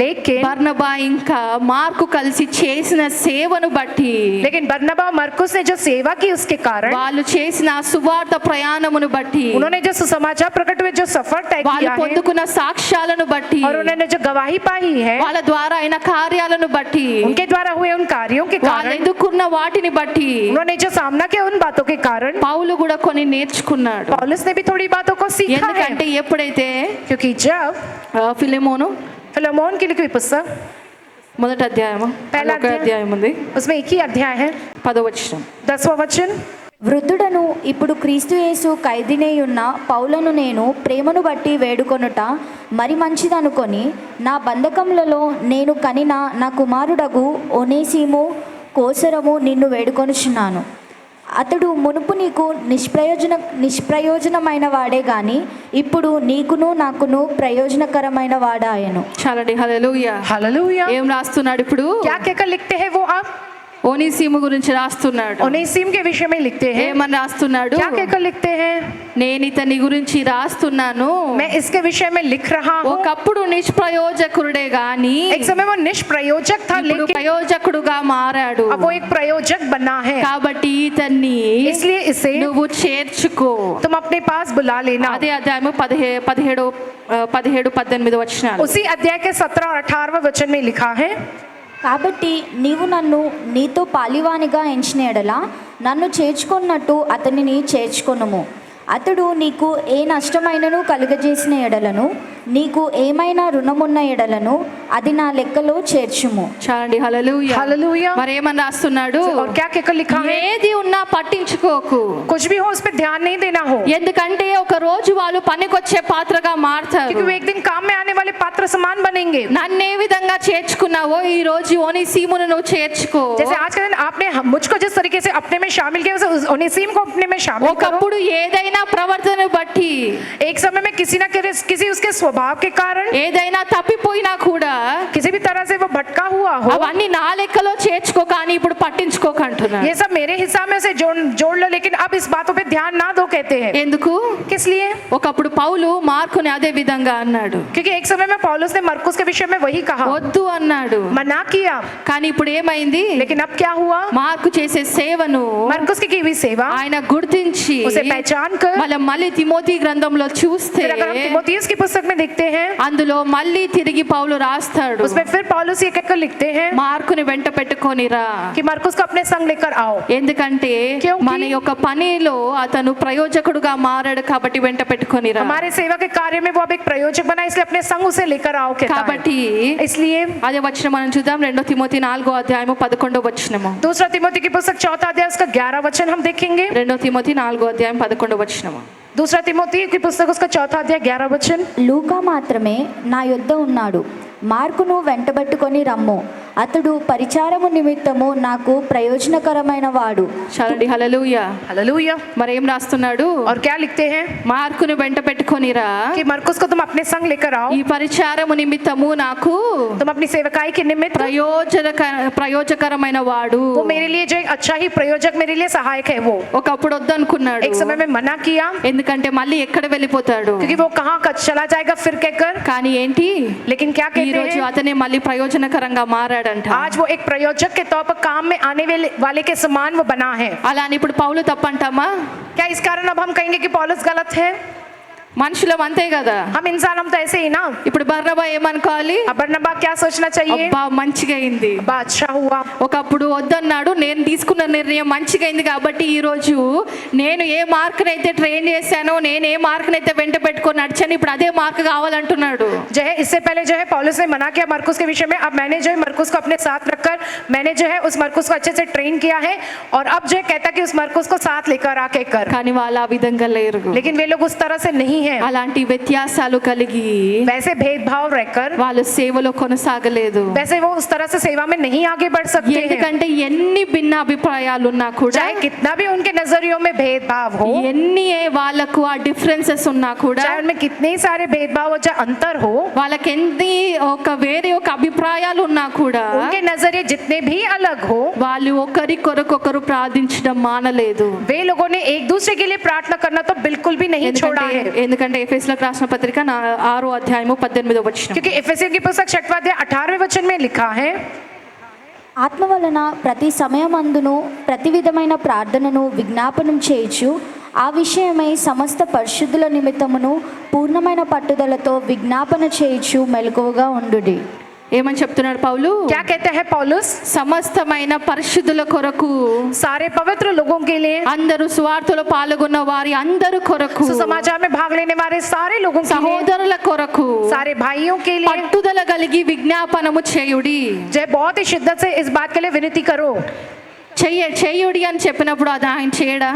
लेकिन బర్నబా ఇంకా మార్కు కలిసి చేసిన సేవను బట్టి, लेकिन बरनबा और मरकुस ने जो सेवा की उसके कारण, వాళ్ళు చేసిన సువార్త ప్రయాణమును బట్టి, उन्होंने जो सुसमाचार प्रकट हुए जो सफर तय వాళ్ళు किया है పొందుకున్న సాక్ష్యాలను బట్టి, और उन्होंने जो गवाही पाई है వాళ్ళ ద్వారా అయిన కార్యాలను బట్టి, उनके द्वारा हुए उन कार्यों के వాళ్ళు कारण, ఎదుర్కొన్న వాటిని బట్టి उन्होंने जो सामना किया उन बातों के कारण పౌలు కూడా కొన్ని నేర్చుకున్నాడు. पौलुस ने भी थोड़ी बातों को सीखा है. ఎందుకంటే ఎప్పుడైతే क्योंकि जब ఫిలెమోను फिलेमोन की लिखी हुई पुस्तक మొదటి అధ్యాయము, పహలా ఒక అధ్యాయం ఉంది, उसमें एक ही अध्याय है 10వ వచనం. 10वां वचन. వృద్ధుడను ఇప్పుడు క్రీస్తు యేసు ఖైదీనేయున్న పౌలను నేను ప్రేమను బట్టి వేడుకొనుట మరి మంచిదనుకొని నా బంధకములలో నేను కనిన నా కుమారుడగు ఒనేసిము కోసరము నిన్ను వేడుకొనుచున్నాను. అతడు మునుపు నీకు నిష్ప్రయోజనమైన వాడే గాని ఇప్పుడు నీకును నాకును ప్రయోజనకరమైన వాడాయను. చాలండి, హల్లెలూయా. हालेलुया। ఏం రాస్తున్నాడు ఇప్పుడు? क्या कहकर लिखते हैं वो आप? ఓనేసిము గురించి రాస్తున్నాడు. ओनेसिम के विषय में लिखते हैं। ఏమని రాస్తున్నాడు? क्या कहकर लिखते हैं? నేను ఇతని గురించి రాస్తున్నాను, मैं इसके विषय में लिख रहा हूँ। ఒకప్పుడు నిష్ప్రయోజకుడే గాని एक समय वो निष्प्रयोजक था ఇప్పుడు लेकिन ప్రయోజకుడుగా మారాడు. अब वो एक प्रयोजक बना है, కాబట్టి ఇతన్ని इसलिए इसे నువ్వు చేర్చుకో. तुम अपने पास बुला लेना। అదే అధ్యాయము 17-18 వచనాలు. उसी अध्याय के 17 और 18वें वचन में लिखा है, కాబట్టి నీవు నన్ను నీతో పాలివానిగా ఎంచిన ఎడల నన్ను చేర్చుకున్నట్టు అతనిని చేర్చుకొనుము. అతడు నీకు ఏ నష్టమైనను కలుగజేసిన ఎడలను నీకు ఏమైనా రుణమున్న ఎడలను అది నా లెక్కలో చేర్చుము. చాలండి, హల్లెలూయా. हालेलुया। మరి ఏమని రాస్తున్నాడు? और क्या कहकर लिखा है? ఏది ఉన్నా పట్టించుకోకు, कुछ भी हो उस पर ध्यान नहीं देना हो, ఎందుకంటే ఒక రోజు వాళ్ళు పనికొచ్చే పాత్రగా మారుతారు. क्योंकि वो एक दिन काम में आने वाले पात्र समान बनेंगे। నన్ను ఏ విధంగా చేర్చుకున్నావో ఈ రోజు ఓనేసిమును నువ్వు చేర్చుకో. जैसे आज के दिन आपने मुझको जिस तरीके से अपने में शामिल किया उसे ओनेसिम को अपने में शामिल करो। ఒకప్పుడు ఏదైనా ప్రవర్తన బట్టి, एक समय में किसी ना किसी उसके स्वभाव के कारण ఏదైనా తప్పిపోయినా కూడా किसी भी तरह से वो भटका हुआ हो, అవన్నీ నా లెక్కలో చేర్చుకో, కానీ ఇప్పుడు పట్టించుకోక అంటున్నా. ये सब मेरे हिसाब में उसे जोड़ लो, लेकिन अब इस बातों पे ध्यान ना दो कहते हैं। ఎందుకు? किस लिए? ఒకప్పుడు పౌలు మార్కుని అదే విధంగా అన్నాడు, क्योंकि एक समय में पौलुस ने मरकुस के विषय में वही कहा, వద్దు అన్నాడు. मना किया। కానీ ఇప్పుడు ఏమైంది? लेकिन अब क्या हुआ? మార్కు చేసే సేవను मरकुस की हुई सेवा ఆయన గుర్తించి उसे पहचान कर మళ్ళీ తిమోతి గ్రంథంలో చూస్తే फिर अगर हम तिमोथियुस की पुस्तक में देखते हैं, అందులో మళ్ళీ తిరిగి పౌలు రాస్తాడు, उसमें फिर पौलुस ये कहकर लिखते हैं మార్కుని వెంట పెట్టుకొనిరా. कि मरकुस को अपने संग लेकर आओ। ఎందుకంటే क्योंकि మన యొక్క పనిలో అతను ప్రయోజకుడుగా మారాడు కాబట్టి వెంట పెట్టుకొనిరా. हमारे सेवा के कार्य में वो अब एक प्रयोजक बना, इसलिए अपने संग उसे लेकर आओ कहता है। కాబట్టి इसलिए అదే వచనం మనం చూద్దాం. 2 తిమోతి 4:11 दूसरा तिमोथी की पुस्तक 4 अध्याय उसका 11 वचन हम देखेंगे। 2 తిమోతి 4:11 दूसरा तिमोथी की पुस्तक उसका 4 अध्याय 11 वचन, లూకా మాత్రమే నా యొద్ద ఉన్నాడు, మార్కును వెంటబెట్టుకొని రమ్ము, అతడు పరిచారము నిమిత్తము నాకు ప్రయోజనకరమైన వాడు. చాలండి, హల్లెలూయా. हालेलुया। మరి ఏం రాస్తున్నాడు? और क्या लिखते हैं? మార్కుని వెంట పెట్టుకొనిరా, कि मरकुस को तुम अपने संग लेकर आओ, ఈ పరిచారము నిమిత్తము నాకు तुम अपनी सेवकाई के निमित्त ప్రయోజకరమైన వాడు. वो मेरे लिए जो एक अच्छा ही प्रयोजक मेरे लिए सहायक है। वो ఒకప్పుడు వద్దనుకున్నాడు, एक समय में मना किया, ఎందుకంటే మళ్ళీ ఎక్కడ వెళ్ళిపోతాడు. क्योंकि वो कहाँ चला जाएगा फिर कहकर, కానీ ఏంటి, लेकिन क्या ఈ कहते రోజు हैं? అతనే మళ్ళీ ప్రయోజనకరంగా మారాడంట. आज वो एक प्रयोजक के तौर पर काम में आने वाले के समान वो बना है। అలా అని ఇప్పుడు పౌలు తప్పంటామా? क्या इस कारण अब हम कहेंगे कि पौलुस गलत है? మనుషులం అంతే కదా. हम इंसान हम तो ऐसे ही ना। ఇప్పుడు బర్నబా ఏమనుకోవాలి? अब बरनबा क्या सोचना चाहिए? అబ్బా మంచిగా అయింది, अब्बा अच्छा हुआ, ఒకప్పుడు వద్దన్నాడు, నేను తీసుకున్న నిర్ణయం మంచిగా అయింది కాబట్టి ఈ రోజు నేను ఏ మార్కుని అయితే ట్రైన్ చేశానో, నేను ఏ మార్కుని అయితే వెంట పెట్టుకొని నడిచాను, ఇప్పుడు అదే మార్క్ కావాలంటున్నాడు. जो है इससे पहले जो है पौलुस ने मना किया मरकुस के विषय में, अब मैंने जो है मरकुस को अपने साथ रखकर मैंने जो है उस मरकुस को अच्छे से ट्रेन किया है, और अब जो है कहता कि उस मरकुस को साथ लेकर आके कर। కానీ వాళ్ళు ఆ విధంగా లేరు. लेकिन वे लोग उस तरह से नहीं है, అలాంటి వ్యత్యాసాలు కలిగి वैसे भेदभाव रहकर వాళ్ళు సేవలో కొనసాగలేదు. वैसे वो उस तरह से सेवा में नहीं आगे बढ़ सकते हैं। ఎందుకంటే ఎన్ని భిన్న అభిప్రాయాలు ఉన్నా కూడా, चाहे कितना भी उनके नजरियों में भेदभाव हो, ఎన్ని వాళ్ళకు ఆ డిఫరెన్సెస్ ఉన్నా కూడా, चाहे उनमें कितने सारे भेदभाव हो, चाहे अंतर हो, వాళ్ళకి ఎన్ని వేరే ఒక అభిప్రాయాలు ఉన్నా కూడా, उनके नजरिए जितने भी अलग हो, వాళ్ళు ఒకరి కొరకొకరు ప్రార్థించడం మానలేదు. वे लोगों ने एक दूसरे के लिए प्रार्थना करना तो बिल्कुल भी नहीं छोड़ा है। ఎందుకంటే ఎఫెసీయులకు రాసిన పత్రిక 6:18 क्योंकि एफेसियों की पुस्तक 6वां अध्याय 18वें वचन में लिखा है, ఆత్మ వలన ప్రతి సమయమందును ప్రతి విధమైన ప్రార్థనను విజ్ఞాపనం చేయుచు ఆ విషయమై సమస్త పరిశుద్ధుల నిమిత్తమును పూర్ణమైన పట్టుదలతో విజ్ఞాపన చేయుచు మెలకువగా ఉండుడి. ఏమని చెప్తున్నాడు పౌలు? क्या कहता है पौलुस? సమస్తమైన పరిశుద్ధుల కొరకు, सारे पवित्र लोगों के लिए, అందరూ సువార్తలో పాల్గొన్న వారి అందరు కొరకు, सुसमाचार में भाग लेने वाले सारे लोगों के लिए, సహోదరుల కొరకు सारे भाइयों के लिए పట్టుదల కలిగి విజ్ఞాపనము చేయుడి. जय बहुत ही शिद्दत से इस बात के लिए विनती करो। చేయుడి అని చెప్పినప్పుడు అది ఆయన చేయడా?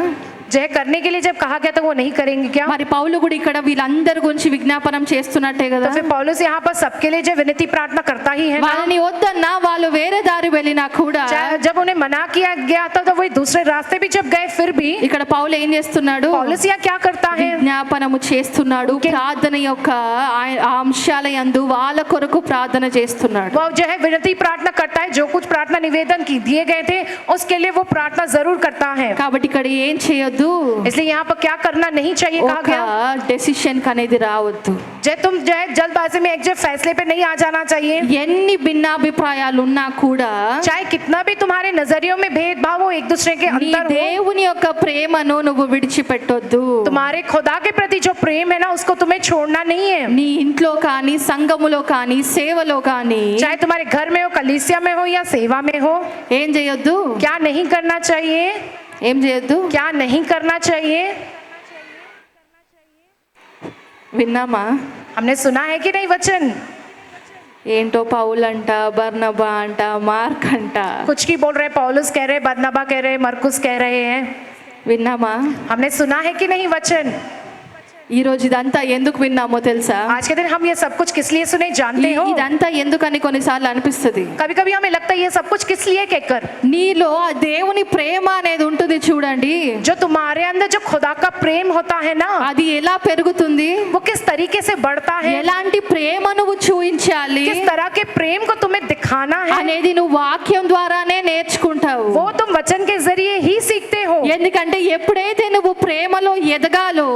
जो है करने के लिए जब कहा गया तो वो नहीं करेंगे क्या? మరి పౌలు కూడా ఇక్కడ వీళ్ళందరి గురించి విజ్ఞాపనం చేస్తున్నట్టే కదా. तो फिर पौलुस यहाँ पर सबके लिए जो विनती प्रार्थना करता ही है ना। వాళ్ళని వద్దన్నా వాళ్ళు వేరే దారి వెళ్ళినా కూడా जब उन्हें मना किया गया था तो वो दूसरे रास्ते भी जब गए फिर भी ఇక్కడ పౌలు ఏం చేస్తున్నాడు? पौलुस यहाँ क्या करता है? విజ్ఞాపనము చేస్తున్నాడు. ప్రార్థన యొక్క ఆ అంశాల యందు వాళ్ళ కొరకు ప్రార్థన చేస్తున్నాడు. वो जो है विनती प्रार्थना करता है, जो कुछ प्रार्थना निवेदन की दिए गए थे उसके लिए वो प्रार्थना जरूर करता है। కాబట్టి ఇక్కడ ఏం చేయొద్దు, इसलिए यहाँ पर क्या करना नहीं चाहिए कहा ఒక गया, డెసిషన్ అనేది రావద్దు. जय तुम जो है जल्दबाजी में एक जो फैसले पे नहीं आ जाना चाहिए। ఎన్ని భిన్నాభిప్రాయాలు ఉన్నా కూడా चाहे कितना भी तुम्हारे नजरियों में भेदभाव हो एक दूसरे के నీ अंदर हो, దేవుని యొక్క ప్రేమను నువ్వు విడిచిపెట్టొద్దు. तुम्हारे खुदा के प्रति जो प्रेम है ना उसको तुम्हें छोड़ना नहीं है। నీ ఇంట్లో కానీ సంఘములో కానీ సేవలో కానీ चाहे तुम्हारे घर में हो, कलीसिया में हो या सेवा में हो, ఏం చేయొద్దు, क्या नहीं करना चाहिए? ఏం చేయొద్దు. क्या नहीं करना चाहिए? విన్నామా? हमने सुना है कि नहीं वचन? ఏంటో పౌల్ అంట, బర్నబా అంట, మార్క్ అంట, कुछ की बोल रहे, पौलुस कह रहे, बरनबा कह रहे, मरकुस कह रहे हैं। విన్నామా? हमने सुना है कि नहीं वचन? ఈ రోజు ఇదంతా ఎందుకు విన్నామో తెలుసా? आज के दिन हम ये सब कुछ किस लिए सुने जानते हो? ఇదంతా ఎందుకని కొన్నిసార్లు అనిపిస్తుంది. कभी कभी हमें लगता है ये सब कुछ किस लिए कहकर, నీలో ఆ దేవుని ప్రేమ అనేది ఉంటుంది చూడండి, जो तुम्हारे अंदर जो खुदा का प्रेम होता है ना, అది ఎలా పెరుగుతుంది, वो किस तरीके से बढ़ता है, ఎలాంటి ప్రేమ నువ్వు చూపించాలి किस तरह के प्रेम को तुम्हें दिखाना है, అనేది నువ్వు వాక్యం ద్వారానే నేర్చుకుంటావు. वो तुम वचन के जरिए ही सीखते हो। ఎందుకంటే ఎప్పుడైతే నువ్వు ప్రేమలో ఎదగాలో,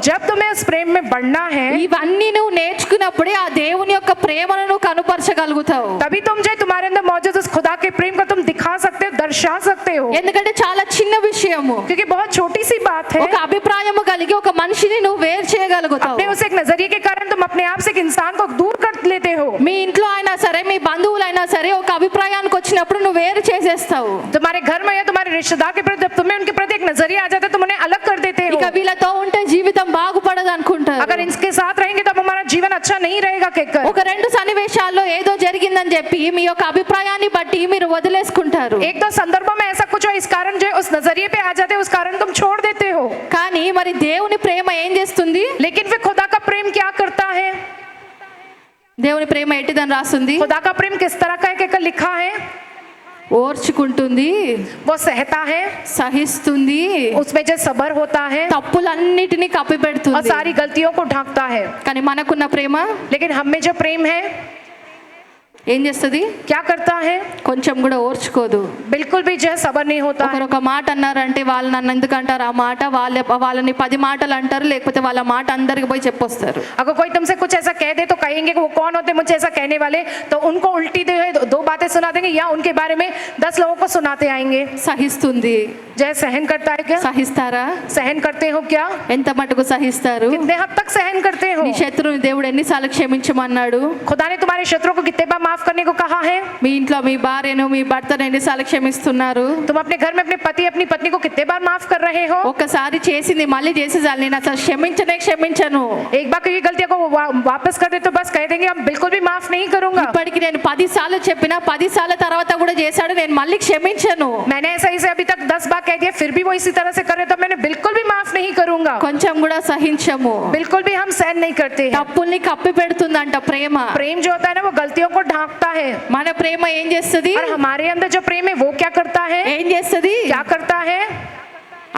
जब तुम्हें उस प्रेम में बढ़ना है, ఇవన్నీ నువ్వు నేర్చుకున్నప్పుడే ఆ దేవుని యొక్క ప్రేమను నువ్వు కనుపరచగలుగుతావు. तभी तुम जो तुम्हारे अंदर मौजूद उस खुदा के प्रेम को तुम दिखा सकते हो, दर्शा सकते हो। ఎందుకంటే చాలా చిన్న విషయము, क्योंकि बहुत छोटी सी बात है, ఒక అభిప్రాయము కలిగి ఒక మనిషిని నువ్వు వేరు చేయగలుగుతావు. अपने उस एक नजरिए के कारण तुम अपने आप से एक इंसान को दूर कर लेते हो। మీ ఇంట్లో అయినా సరే, మీ బంధువులైనా సరే, ఒక అభిప్రాయానికి వచ్చినప్పుడు నువ్వు వేరు చేసేస్తావు. तुम्हारे घर में या तुम्हारे रिश्तेदार के प्रति जब तुम्हें उनके प्रति एक नजरिया आ जाता है तुम उन्हें अलग कर देते हो। ఇక వీళ్ళతో ఉంటే జీవితం బాగుపడదు అనుకుంటారు. अगर इनके साथ रहेंगे तो हमारा जीवन अच्छा नहीं रहेगा कहकर, ఒక రెండు సన్నివేశాల్లో ఏదో జరిగిందని చెప్పి మీ యొక్క అభిప్రాయాన్ని బట్టి మీరు వదిలేసుకుంటారు. एक दो संदर्भों में ऐसा कुछ हो इस कारण जो उस नजरिए पे आ जाते हैं, उस कारण तुम छोड़ देते हो। కానీ మరి దేవుని ప్రేమ ఏం చేస్తుంది? लेकिन फिर खुदा का प्रेम क्या करता है? దేవుని ప్రేమ ఎట్టిదని రాస్తుంది? खुदा का प्रेम किस तरह का है कहकर लिखा है? ఓర్చుకుంటుంది, वो सहता है, సహిస్తుంది, उसमें जो सबर होता है తప్పులన్నిటినీ और కప్పిపెడుతుంది. सारी गलतियों को ढांकता है। కానీ మనకున్న ప్రేమ लेकिन हम में जो प्रेम है ఏం చేస్తుంది? क्या करता है? కొంచెం కూడా ఓర్చుకోదు. बिल्कुल भी जो है सबर नहीं होता है। ఒకరు ఒక మాట అన్నారంటే వాళ్ళు నన్ను ఎందుకు అంటారు ఆ మాట, వాళ్ళని 10 మాటలు అంటారు, లేకపోతే వాళ్ళ మాట అందరికి పోయి చెప్పొస్తారు. अगर कोई तुमसे कुछ ऐसा कह दे तो कहेंगे कि वो कौन होते मुझे ऐसा कहने वाले, तो उनको उल्टी दो बातें सुना देंगे या उनके बारे में 10 लोगों को सुनाते आएंगे। సహిస్తుంది. जय सहन करता है क्या? సహిస్తారా? सहन करते हो क्या? ఎంత మటుకు సహిస్తారు? कितने हद तक सहन करते हो? నీ శత్రువుని దేవుడు ఎన్నిసార్లు క్షమించమన్నాడు? खुदा ने तुम्हारे शत्रु को कितने बार माफ करने को कहा है? మీ ఇంట్లో మీ భార్యను, మీ భర్తను ఎన్నిసార్లు క్షమిస్తున్నారు? तुम अपने घर में अपने पति अपनी पत्नी को कितने बार माफ कर रहे हो? ఒక్కసారి చేసింది మళ్ళీ చేసేసాలి, నేను అసలు క్షమించను. एक बार की गलतियों को वापस कर दे तो बस कह देंगे हम बिल्कुल भी माफ नहीं करूंगा। ఇప్పటికి నేను 10 సార్లు చెప్పినా 10 సార్ల తర్వాత కూడా చేశాడు, నేను మళ్ళీ క్షమించను. मैंने ऐसा इसे अभी तक 10 बार कह दिया फिर भी वो इसी तरह से करे तो मैंने बिल्कुल भी माफ नहीं करूंगा। కొంచెం కూడా సహించము. बिल्कुल भी हम सहन नहीं करते हैं। తప్పుల్ని కప్పి పెడుతుందంట ప్రేమ. प्रेम जो होता है ना वो गलतियों को ढांकता है। మన ప్రేమ ఏం చేస్తుంది? और हमारे अंदर जो प्रेम है वो क्या करता है? ఏం చేస్తుంది? क्या करता है?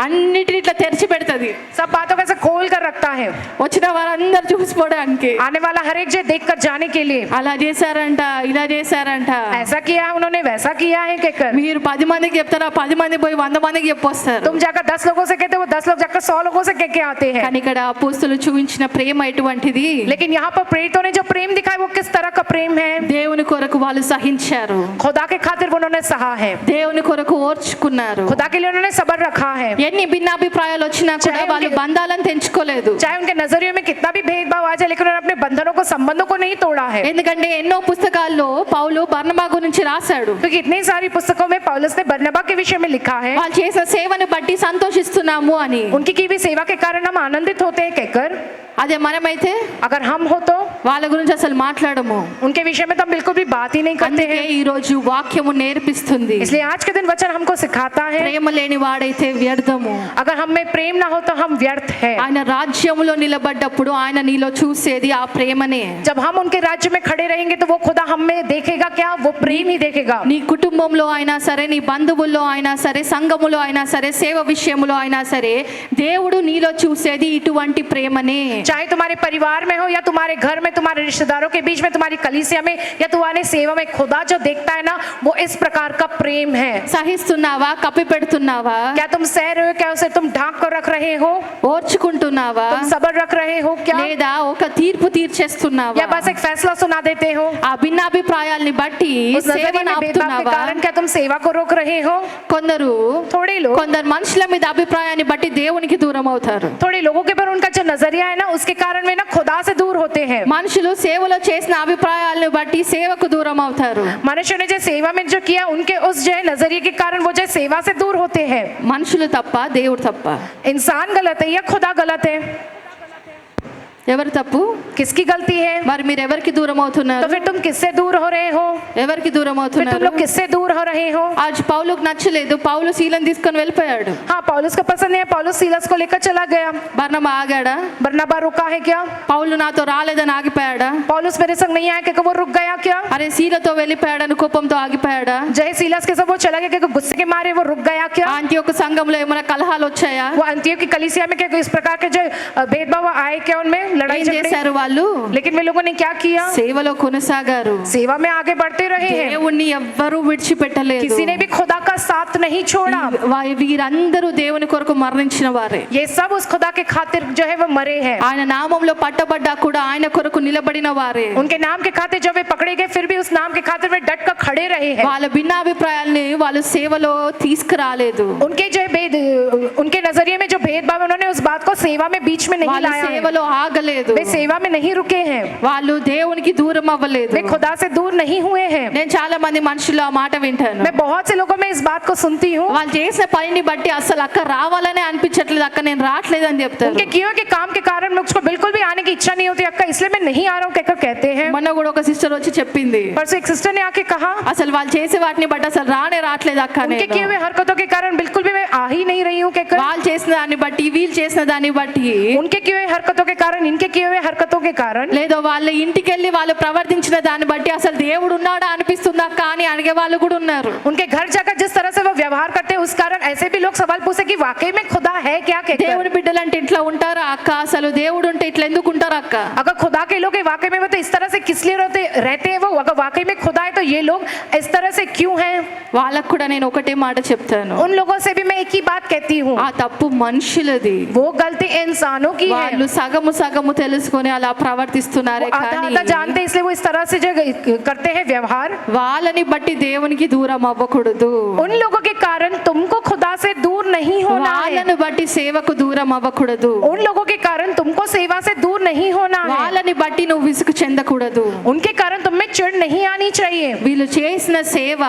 అన్నిటిని ఇట్లా తెరిచి పెడుతుంది. सब बातों को ऐसे खोल कर रखता है, వచ్చిన వారందరూ చూసిపోవడానికి. आने वाला हर एक जो देख कर जाने के लिए, అలా చేశారంట, ఇలా చేశారంట, ऐसा किया है उन्होंने वैसा किया है कहकर। మీరు 10 మందికి చెప్తారా, 10 మంది పోయి 100 మందికి చెప్పొస్తారు. तुम जाकर 10 लोगों से कहते हो, 10 लोग जाकर 100 लोगों से कह के आते हैं। కానీ ఇక్కడ అపోస్తలులు చూపించిన ప్రేమ ఎటువంటిది? लेकिन यहाँ पर प्रेरितों ने जो प्रेम दिखाया वो किस तरह का प्रेम है? దేవుని కొరకు వాళ్ళు సహించారు, खुदा के खातिर उन्होंने सहा है, దేవుని కొరకు ఓర్చుకున్నారు. खुदा के लिए उन्होंने सबर रखा है। ఎన్ని భిన్నాభిప్రాయాలు వచ్చినా కూడా వాళ్ళు బంధాలను తెంచుకోలేదు. चाहे उनके नजरियों में कितना भी भेदभाव आ जाए लेकिन उन्होंने अपने बंधनों को, संबंधों को नहीं तोड़ा है। ఎందుకంటే ఎన్నో పుస్తకాల్లో పౌలు బర్నబా గురించి రాశాడు. क्योंकि इतनी सारी पुस्तकों में पौलुस ने बरनबा के विषय में लिखा है, వాళ్ళు చేసిన సేవను బట్టి సంతోషిస్తున్నాము అని. उनकी की भी सेवा के कारण हम आनंदित होते हैं कहकर। అదే మనమైతే अगर हम हो तो వాళ్ళ గురించి అసలు మాట్లాడము. उनके विषय में तो हम बिल्कुल भी बात ही नहीं करते అందుకే हैं. ఈ రోజు వాక్యము నేర్పిస్తుంది, इसलिए आज के दिन वचन हमको सिखाता है ప్రేమ లేని వాడైతే వ్యర్థము. अगर हम में प्रेम ना हो तो हम व्यर्थ है. ఆయన రాజ్యములో నిలబడ్డప్పుడు ఆయన నీలో చూసేది ఆ ప్రేమనే. जब हम उनके राज्य में खड़े रहेंगे तो वो खुदा हम में देखेगा क्या? वो प्रेम ही देखेगा. నీ కుటుంబంలో అయినా సరే, నీ బంధువుల్లో అయినా సరే, సంఘములో అయినా సరే, సేవ విషయంలో అయినా సరే, దేవుడు నీలో చూసేది ఇటువంటి ప్రేమనే. चाहे तुम्हारे परिवार में हो या तुम्हारे घर में, तुम्हारे रिश्तेदारों के बीच में, तुम्हारी कलीसिया में या तुम्हारे सेवा में, खुदा जो देखता है ना वो इस प्रकार का प्रेम है. సహిస్తున్నావా? కప్పి పెడుతున్నావా? क्या तुम सह रहे हो? क्या उसे तुम ढांक कर रख रहे हो? ఓర్చుకుంటున్నావా? तुम सब्र रख रहे हो क्या? లేదా ఒక తీర్పు తీర్చేస్తున్నావా? या बस एक फैसला सुना देते हो? ఆ భిన్నాభిప్రాయాల్ని బట్టి उस नजरिए సేవను में भेदभाव के ఆపుతున్నావా? कारण क्या तुम सेवा को रोक रहे हो? కొందరు थोड़े लोग మనుషుల మీద అభిప్రాయాన్ని బట్టి దేవునికి దూరం అవుతారు. थोड़े लोगों के पर उनका जो नजरिया है ना उसके कारण वे ना खुदा से दूर होते हैं. మనుషులు సేవలో చేసిన అభిప్రాయాలను బట్టి సేవకు దూరం అవుతారు. मनुष्य ने जो सेवा में जो किया उनके उस जो है नजरिए के कारण वो जो सेवा से दूर होते हैं. మనుషులు తప్ప, దేవుడు తప్ప? इंसान गलत है या खुदा गलत है? ఎవరు తప్పు? किसकी गलती है? మరి మీరు ఎవరికి దూరం तो అవుతున్నారు? फिर तुम किससे दूर हो रहे हो? ఎవరికి దూరం फिर तुम అవుతున్నారు? लोग किससे दूर हो रहे हो? आज పౌలుకు నచ్చలేదు, పౌలు శీలను తీసుకొని వెళ్ళిపోయాడు. हाँ, पौलुस को पसंद है, पौलुस सीलस को लेकर चला गया. బర్నబా ఆగాడా? बरनबा रुका है क्या? పౌలు నాతో రాలేదని ఆగిపోయాడా? पौलुस मेरे संग नहीं आया क्योंकि वो रुक गया क्या? అరే శీలతో వెళ్ళిపోయాడని కోపంతో ఆగిపోయాడా? जय सीलस के सब वो चला गया क्योंकि गुस्से के मारे वो रुक गया क्या? అంత్యోక సంఘంలో ఏమైనా కలహాలు వచ్చాయా? वो अंतियों की कलीसिया में क्या इस प्रकार के जो भेदभाव आए क्या उनमें लड़ाई ఏం झगड़े? చేశారు వాళ్ళు? लेकिन वे लोगों ने क्या किया? సేవలో కొనసాగారు. सेवा में आगे बढ़ते रहे हैं. దేవుణ్ణి ఎవ్వరూ విడిచిపెట్టలేదు. किसी ने भी खुदा का साथ नहीं छोड़ा. వీరందరూ దేవుని కొరకు మరణించిన వారే. ये सब उस खुदा के खातिर जो है वो मरे हैं. ఆయన నామంలో పట్టబడ్డా కూడా ఆయన కొరకు నిలబడిన వారే. उनके नाम के खातिर जब वे पकड़े गए फिर भी उस नाम के खातिर वे डट कर खड़े रहे हैं. వాళ్ళ భిన్నాభిప్రాయాల్ని వాళ్ళు సేవలో తీసుకురాలేదు. उनके जो भेद, उनके नजरिए में जो भेदभाव उन्होंने उस बात को सेवा में बीच में नहीं వాళ్ళు लाया है. సేవలో ఆగలేదు. वे सेवा में नहीं रुके हैं. వాళ్ళు దేవునికి దూరం అవ్వలేదు. वे खुदा से दूर नहीं हुए हैं. నేను చాలా మంది మనుషులు ఆ మాట వింటాను. मैं बहुत से लोगों में इस बात को सुनती हूँ. వాళ్ళు చేసే పనిని బట్టి అసలు అక్క రావాలనే అనిపించట్లేదు, అక్క నేను రావట్లేదు అని చెప్తారు. उनके किए हुए के काम के कारण मुझको बिल्कुल भी आने की इच्छा नहीं होती अक्का, इसलिए मैं नहीं आ रहा हूँ कहकर कहते हैं. మొన్న కూడా ఒక సిస్టర్ వచ్చి చెప్పింది, परसों एक सिस्टर ने आके कहा అసలు వాళ్ళు చేసే వాటిని బట్టి అసలు రావట్లేదు అక్క. उनके किए हुए हरकतों के कारण बिल्कुल भी मैं आ ही नहीं रही हूँ कहकर. వాళ్ళు చేసిన దాన్ని బట్టి, వీళ్ళు చేసిన దాన్ని బట్టి, उनके किए हुए हरकतों के कारण, इनके किए हुए हरकतों के कारण, లేదో వాళ్ళ ఇంటికి వెళ్ళి వాళ్ళు ప్రవర్తించిన దాన్ని బట్టి అసలు దేవుడు ఉన్నాడా అనిపిస్తుందా అక్క అని అడిగే వాళ్ళు కూడా ఉన్నారు. उनके घर जाकर जिस तरह से वो व्यवहार करते हैं उस कारण ऐसे भी लोग सवाल पूछे कि वाकई में खुदा है क्या कहकर. దేవుడి బిడ్డలంటే ఇట్లా ఉంటారా అక్క? అసలు దేవుడు ఉంటే ఇట్లా ఎందుకు ఉంటారు అక్క? अगर खुदा के लोग हैं, वाकई में वो तो इस तरह से किस लिए रहते हैं वो? अगर वाकई में खुदा है तो ये लोग इस तरह से क्यों हैं? వాళ్ళకు కూడా నేను ఒకటే మాట చెప్తాను, उन लोगों से भी मैं एक ही बात कहती हूँ, ఆ తప్పు మనుషులది. वो गलती इंसानों की है. వాళ్ళు సగము తెలుసుకొని అలా ప్రవర్తిస్తున్నారే आधा కానీ आधा जानते हैं इसलिए वो इस तरह से जो करते हैं व्यवहार. వాళ్ళని బట్టి దేవునికి దూరం అవ్వకూడదు. उन लोगों के कारण तुमको खुदा से दूर नहीं होना है. వాళ్ళని బట్టి సేవకు దూరం అవ్వకూడదు. उन लोगों के कारण तुमको सेवा से दूर नहीं होना है. వాళ్ళని బట్టి నువ్వు విసుగు చెందకూడదు. उनके कारण तुम में चिढ़ नहीं आनी चाहिए. వీళ్ళు చేసిన సేవ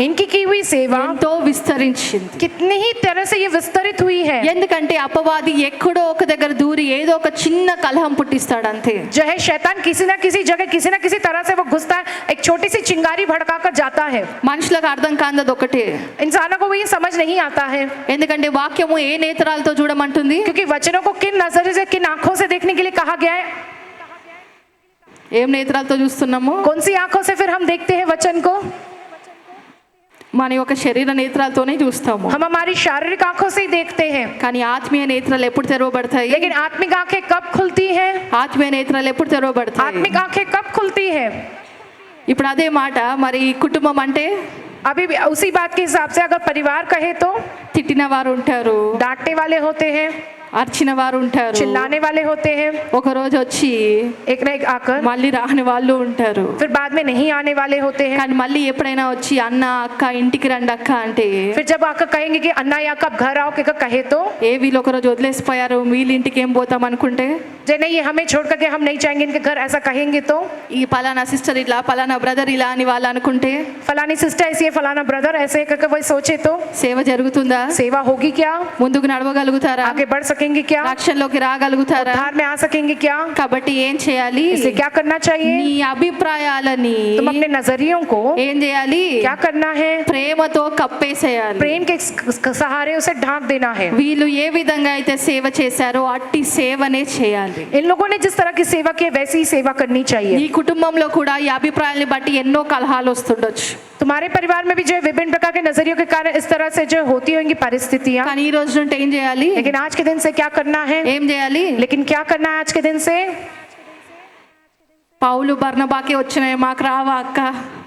इनकी की हुई सेवा ఎంతో విస్తరించింది. कितनी ही तरह से ये विस्तरित हुई है. ఎందుకంటే అపవాది ఎక్కడో ఒక దగ్గర దూరి ఏదో ఒక చిన్న కలహం పుట్టిస్తాడు అంతే. जो है शैतान किसी ना किसी जगह किसी ना किसी तरह से वो घुसता है, एक छोटी सी चिंगारी भड़का कर जाता है. మనుషులకు అర్థం కాందది ఒకటే, इंसानों को वो ये समझ नहीं आता है ఎందుకంటే వాక్యము ఏ నేత్రాలతో చూడమంటుంది? क्योंकि वचनों को किन नजर से, किन आंखों से देखने के लिए कहा गया है. ఏం నేత్రాలతో చూస్తున్నాము? कौन सी आंखों से फिर हम देखते हैं वचन को? మన యొక్క శరీర నేత్రాలతోనే చూస్తాము, हम हमारी शारीरिक आंखों से ही देखते हैं. కానీ ఆత్మీయ నేత్రాలు ఎప్పుడు తెరవబడతాయి? लेकिन आत्मिक आंखें कब खुलती हैं? ఆత్మీయ నేత్రాలు ఎప్పుడు తెరవబడతాయి? आत्मिक आंखें कब खुलती है? ఇప్పుడు అదే మాట మరి కుటుంబం అంటే अभी भी उसी बात के हिसाब से अगर परिवार कहे तो తిట్టిన వారు ఉంటారు, डांटने वाले होते हैं, అర్చిన వారు ఉంటారు, चिल्लाने वाले होते हैं, ఒక రోజు వచ్చి एक ना एक आकर మళ్ళీ రాని వాళ్ళు ఉంటారు. फिर बाद में नहीं आने वाले होते हैं. కానీ మళ్ళీ ఎప్పుడైనా వచ్చి అన్న అక్క ఇంటికి రండి అక్క అంటే फिर जब आकर कहेंगे कि अन्ना या कब घर आओ के कहे तो ఏ వీళ్ళు ఒక రోజు వదిలేసిపోయారు వీళ్ళ ఇంటికి ఏం పోతాం అనుకుంటే, जे नहीं ये हमें छोड़ करके हम नहीं जाएंगे इनके घर, ऐसा कहेंगे तो ఈ పలానా సిస్టర్ ఇలా పలానా బ్రదర్ ఇలా అని వాళ్ళు అనుకుంటే फलानी सिस्टर ऐसी है, फलाना ब्रदर ऐसे करके वही सोचे तो సేవ జరుగుతుందా? सेवा होगी क्या? ముందుకు నడవగలుగుతారా? आगे बढ़ सकेंगे क्या? రక్షణలోకి రాగలుగుతారా? उद्धार में आ सकेंगे क्या? కాబట్టి ఏం చేయాలి? इसलिए क्या करना चाहिए? నీ అభిప్రాయాలని तुम अपने नजरियों को ఏం చేయాలి? क्या करना है? ప్రేమతో కప్పేసేయాలి. प्रेम के सहारे उसे ढांक देना है। వీళ్ళు ఏ విధంగా అయితే సేవ చేశారో అట్టి సేవనే చేయాలి. इन लोगों ने जिस तरह की सेवा की वैसी ही सेवा करनी चाहिए। నీ కుటుంబంలో కూడా ఈ అభిప్రాయాన్ని బట్టి ఎన్నో కలహాలు వస్తుండొచ్చు. तुम्हारे परिवार में भी जो है विभिन्न प्रकार के नजरियों के कारण इस तरह से जो होती होंगी परिस्थितियां, కానీ ఈ రోజు నుండి ఏం చేయాలి? लेकिन आज के दिन से क्या करना है? ఏం చేయాలి? लेकिन क्या करना है आज के दिन से? పౌలు బర్నబాకి వచ్చినాయి, మాకు రావా అక్క?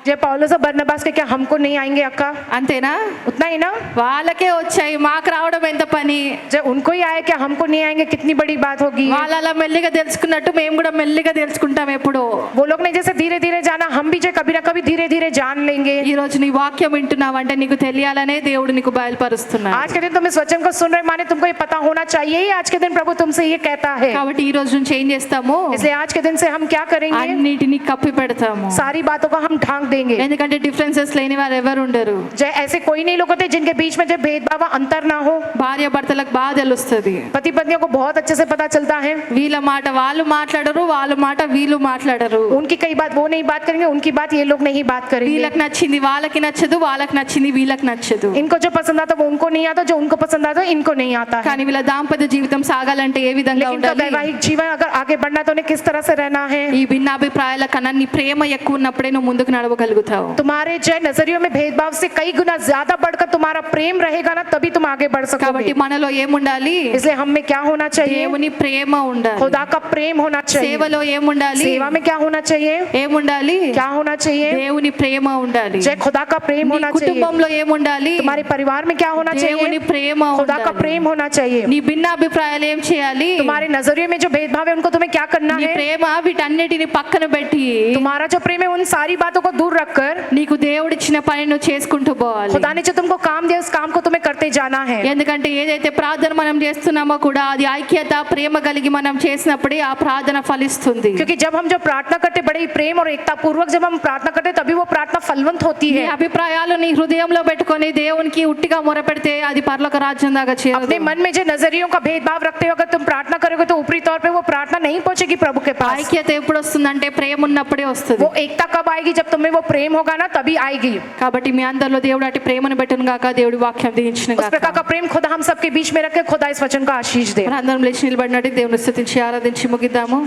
जय पौलुस और बरनबास के क्या हमको नहीं आएंगे अक्का? అంతేనా? उतना ही ना? వాళ్ళకే వచ్చాయి, మాకు రావడం ఎంత పని? जब उनको ही आए क्या हमको नहीं आएंगे? कितनी बड़ी बात होगी। వాళ్ళు అలా మెల్లిగా తెలుసుకున్నట్టు మేము కూడా మెల్లిగా తెలుసుకుంటాం. ఎప్పుడు वो लोग ने जैसे धीरे धीरे जाना, हम भी जो कभी ना कभी धीरे धीरे जान लेंगे। ఈ రోజు నీ వాక్యం వింటున్నావంటే నీకు తెలియాలనే దేవుడు నీకు బయలుపరుస్తున్నాడు. आज के दिन तुम इस वचन को सुन रहे माने तुमको ये पता होना चाहिए ही आज के दिन प्रभु तुमसे ये कहता है। కాబట్టి ఈ రోజు నుంచి ఏం చేస్తాము? इसलिए आज के दिन से हम क्या करेंगे? అన్నిటిని కప్పి పెడతాము. सारी बातों को हम ढांक देंगे। ఎందుకంటే డిఫరెన్సెస్ లేని వారు ఎవరు ఉండరు. जय ऐसे कोई नहीं लोग होते जिनके बीच में जो भेदभाव अंतर ना हो। భార్య భర్తలకు బాగా తెలుస్తుంది. पति पत्नियों को बहुत अच्छे से पता चलता है। వీళ్ళ మాట వాళ్ళు మాట్లాడరు, వాళ్ళ మాట వీళ్ళు మాట్లాడరు. उनकी कई बात वो नहीं बात करेंगे, उनकी बात ये लोग नहीं बात करेंगे। వీళ్ళకి నచ్చింది వాళ్ళకి నచ్చదు, వాళ్ళకి నచ్చింది వీళ్ళకి నచ్చదు. इनको जो पसंद आता वो उनको नहीं आता, जो उनको पसंद आता इनको नहीं आता है। కానీ వీళ్ళ దాంపత్య జీవితం సాగాలంటే ఏ విధంగా लेकिन इनका ఉండాలి? वैवाहिक जीवन अगर आगे बढ़ना तो उन्हें किस तरह से रहना है? ఈ భిన్నాభిప్రాయాల కన్నా నీ ప్రేమ ఎక్కువ ఉన్నప్పుడే నువ్వు ముందుకు నడవగలుగుతావు. तुम्हारे जय नजरियों में भेदभाव से कई गुना ज्यादा बढ़कर तुम्हारा प्रेम रहेगा ना, तभी तुम आगे बढ़ కాబట్టి सकोगे। మనలో ఏముండాలి? इसलिए हम में क्या होना चाहिए? దేవుని ప్రేమ ఉండాలి. खुदा का प्रेम होना चाहिए। సేవలో ఏముండాలి? सेवा में क्या होना चाहिए? ఏముండాలి? क्या होना चाहिए? దేవుని ప్రేమ ఉండాలి. जय खुदा का प्रेम నీ होना चाहिए। కుటుంబంలో ఏముండాలి? तुम्हारे परिवार में क्या होना దేవుని चाहिए? ప్రేమ खुदा का ఉండాలి. प्रेम होना चाहिए। నీ భిన్నాభిప్రాయాలు ఏం చేయాలి? तुम्हारे नजरियों में जो भेदभाव है उनको तुम्हें क्या करना నీ है? ప్రేమ వీటన్నిటిని పక్కన పెట్టి तुम्हारा जो प्रेम है उन सारी बातों को दूर रखकर నీకు దేవుడిచ్చిన పని నువ్వు చేసుకుంటూ పోవాలి. खुदा ने जो तुमको काम दिया उस काम को तुम्हें करते जाना है। ఎందుకంటే ఏదైతే ప్రార్థన మనం చేస్తున్నామో కూడా అది ఐక్యత ప్రేమ కలిగి మనం చేసినప్పుడే ఆ ప్రార్థన ఫలిస్తుంది. क्योंकि जब हम जो प्रार्थना करते बड़े ही प्रेम और एकता पूर्वक जब हम प्रार्थना करते तभी वो प्रार्थना फलवंत होती నీ है। అభిప్రాయాలు నీ హృదయంలో పెట్టుకొని దేవునికి ఉట్టిగా మొరపెడితే అది పరలోక రాజ్యం దాకా చేరదు. अपने मन में जो नजरियों का भेदभाव रखते हो अगर तुम प्रार्थना करोगे तो ऊपरी तौर पे वो प्रार्थना नहीं पहुंचेगी प्रभु के पास। ఐక్యత ఎప్పుడు వస్తుందంటే ప్రేమ ఉన్నప్పుడే వస్తుంది. वो एकता कब आएगी? जब तुम्हें वो प्रेम होगा ना तभी आएगी। కాబట్టి మీ అందరిలో దేవుడు అటు ప్రేమను పెట్టును గాక, దేవుడి వాక్యం దీవించును उस प्रकार గాక. का प्रेम खुदा हम सबके बीच में रखे, खुदा इस वचन का आशीष दे। మన అందరం లేచి నిలబడినట్టు దేవుని స్తుతించి ఆరాధించి ముగిద్దాము.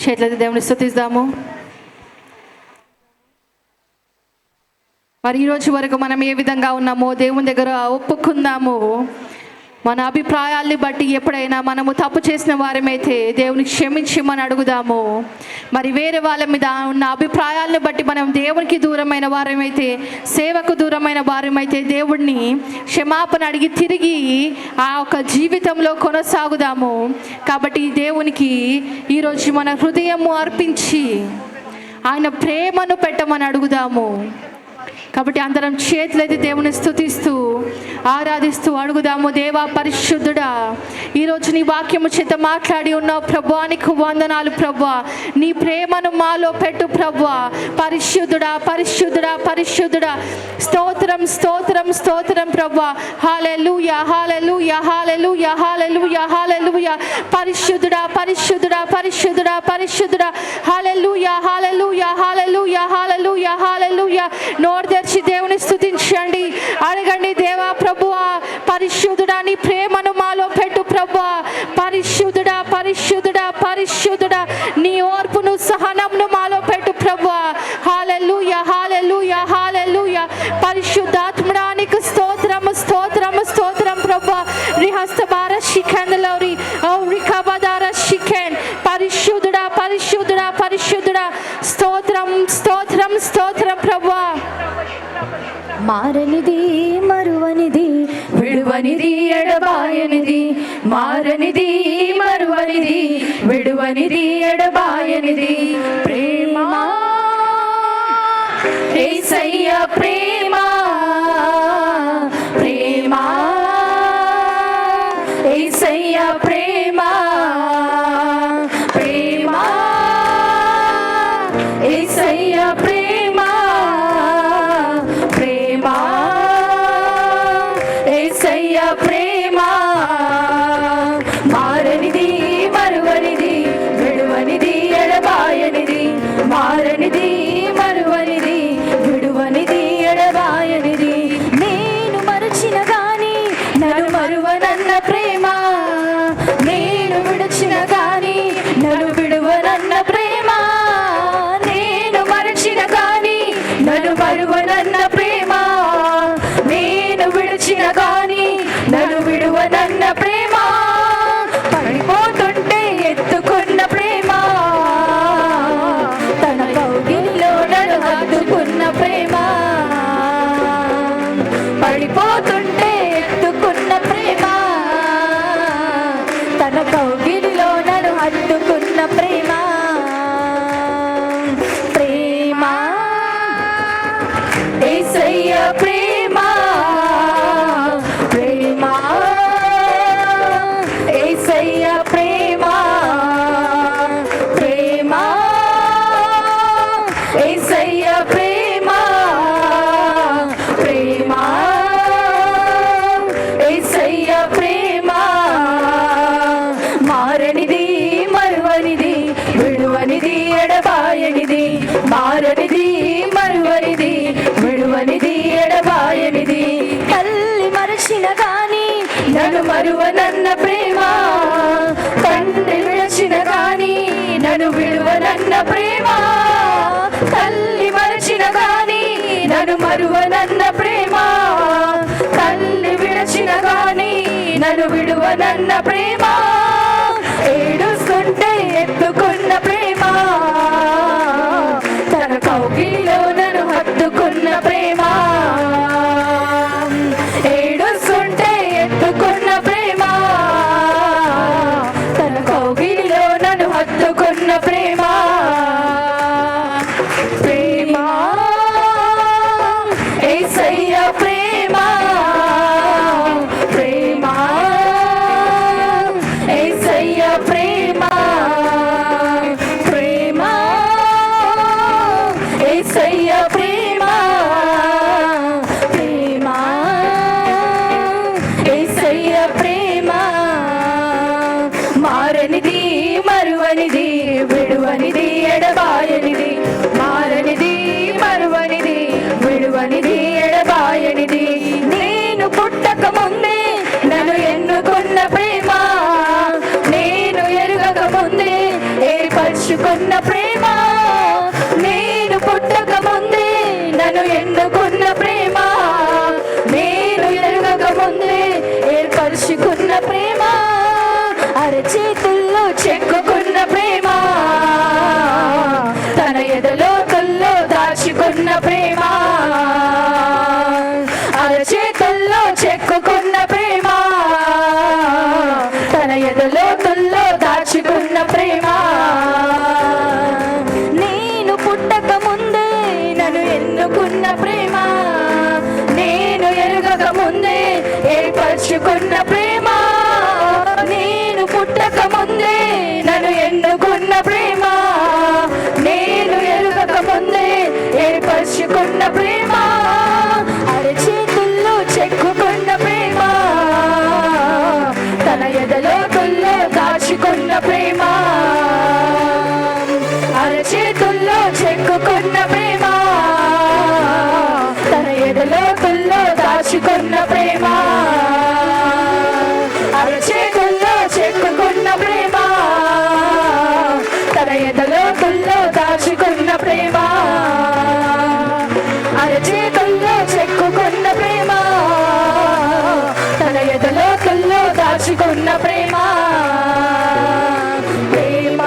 చేతులైతే దేవుని స్తుతిద్దాము. మరి ఈ రోజు వరకు మనం ఏ విధంగా ఉన్నామో దేవుని దగ్గర ఒప్పుకుందాము. మన అభిప్రాయాల్ని బట్టి ఎప్పుడైనా మనము తప్పు చేసిన వారమైతే దేవుని క్షమించి మనం అడుగుదాము. మరి వేరే వాళ్ళ మీద ఉన్న అభిప్రాయాలను బట్టి మనం దేవునికి దూరమైన వారమైతే, సేవకు దూరమైన వారమైతే దేవుడిని క్షమాపణ అడిగి తిరిగి ఆ యొక్క జీవితంలో కొనసాగుదాము. కాబట్టి దేవునికి ఈరోజు మన హృదయము అర్పించి ఆయన ప్రేమను పెట్టమని అడుగుదాము. కాబట్టి అందరం చేతులైతే దేవుని స్తుతిస్తూ ఆరాధిస్తూ అడుగుదాము. దేవా పరిశుద్ధుడా, ఈరోజు నీ వాక్యము చేత మాట్లాడి ఉన్నావు ప్రభువా, నీకు వందనాలు ప్రభువా. నీ ప్రేమను మాలో పెట్టు ప్రభువా. పరిశుద్ధుడా పరిశుద్ధుడా పరిశుద్ధుడా, స్తోత్రం స్తోత్రం స్తోత్రం ప్రభువా. హల్లెలూయా హల్లెలూయా హల్లెలూయా హల్లెలూయా హల్లెలూయా. పరిశుద్ధుడా పరిశుద్ధుడా పరిశుద్ధుడా పరిశుద్ధుడా. హల్లెలూయా హల్లెలూయా హల్లెలూయా హల్లెలూయా హల్లెలూయా. నోరు తెరిచి దేవుని స్తుతించండి, అడగండి. దేవా ప్రభువా పరిశుద్ధుడా, నీ ప్రేమను మాలో పెట్టు ప్రభువా. పరిశుద్ధుడా పరిశుద్ధుడా పరిశుద్ధుడా, నీ ఓర్పును సహనమును మాలో పెట్టు ప్రభువా. హల్లెలూయా హల్లెలూయా హల్లెలూయా. పరిశుద్ధాత్మడా నీకు స్తోత్రము స్తోత్రము స్తోత్రం ప్రభువా. రిహస్తబార శిఖందలౌరి ఔరికబదార శిఖన్. పరిశుద్ధుడా పరిశుద్ధుడా పరిశుద్ధుడా. స్తోత్రం స్తోత్రం స్తోత్రం ప్రభువా. మారనిది మరువనిది విడువనిది ఎడబాయనిది, మారనిది మరువనిది విడువనిది ఎడబాయనిది ప్రేమ యేసయ్య ప్రేమ ప్రేమ యేసయ్య ప్రేమ ప్రేమ యేసయ్య ప్రేమ ప్రేమ యేసయ్య ప్రేమ మారనిది మరువనిది విడువనిది ఎడబాయనిది మారనిది మరువనిది విడువనిది ఎడబాయనిది నేను మరచిన గాని నన్ను మరువనన్న ప్రేమ నేను విడిచిన గాని నన్ను విడువనన్న ప్రేమ నేను మరచిన గాని నన్ను మరువనన్న ప్రేమ నేను విడిచిన గాని నన్ను విడువనన్న ప్రేమ పడిపోతుంటే ఎత్తుకున్న ప్రేమ తన కౌగిలిలో నన్ను హత్తుకున్న ప్రేమ పడిపోతుంటే ఎత్తుకున్న ప్రేమ తన కౌగిలిలో నన్ను హత్తుకున్న ప్రేమ ప్రేమ యేసయ్య ప్రేమ ప్రేమ యేసయ్య ప్రేమ ప్రేమ యేసయ్య ప్రేమ ప్రేమ యేసయ్య ప్రేమ మారనిది మరువనిది విడువనిది ఎడబాయనిది మారనిది మరువనిది విడువనిది ఎడబాయనిది తల్లి మరచిన గాని నన్ను మరువనన్న ప్రేమ తండ్రి విడచిన గాని నన్ను విడువనన్న ప్రేమ తల్లి మరచిన గాని నన్ను మరువనన్న ప్రేమ తల్లి విడచిన గాని నన్ను విడువనన్న ప్రేమ ఏడుస్తుంటే ఎత్తుకున్న ప్రేమ తన కౌగిలిలో నన్ను హత్తుకున్న ప్రేమ ఏడుస్తుంటే ఎత్తుకున్న ప్రేమ తన కౌగిలిలో నన్ను హత్తుకున్న ప్రేమ ప్రేమ యేసయ్య ప్రేమ ప్రేమ యేసయ్య ప్రేమ ప్రేమ యేసయ్య ప్రేమ ప్రేమ యేసయ్య ప్రేమ మారనిది మరువనిది విడువనిది ఎడబాయనిది మారనిది మరువనిది విడువనిది ఎడబాయనిది నేను పుట్టక ముందే నన్ను ఎన్నుకున్న ప్రేమ నేను ఎరుగక ముందే ఏర్పరచుకున్న ప్రేమ నేను పుట్టక ముందే నన్ను ఎన్నుకున్న ప్రేమ నేను ఎరుగక ముందే ఏర్పరచుకున్న ప్రేమ అరచేతుల్లో చెక్కుకున్న ప్రేమ తన ఎదలోతుల్లో దాచుకున్న ప్రేమ అరచేతుల్లో చెక్కుకున్న ప్రేమ తన ఎదలోతుల్లో దాచుకున్న ప్రేమ నేను పుట్టక ముందే నన్ను ఎన్నుకున్న ప్రేమ నేను ఎరుగక ముందే ఏర్పరచుకున్న ప్రేమ నేను పుట్టక ముందే నన్ను ఎన్నుకున్న ప్రేమ నేను ఎరుగక ముందే ఏర్పరచుకున్న ప్రేమ అరచేతుల్లో చెక్కుకున్న ప్రేమ తన ఎదలోతుల్లో దాచుకున్న ప్రేమ అరచేతుల్లో చెక్కుకున్న ప్రేమ తన ఎదలోతుల్లో దాచుకున్న ప్రేమ అరచేతుల్లో చెక్కుకున్న ప్రేమ తన ఎదలోతుల్లో దాచుకున్న ప్రేమ అరచేతుల్లో చెక్కుకున్న ప్రేమ తన ఎదలోతుల్లో దాచుకున్న ప్రేమ ప్రేమ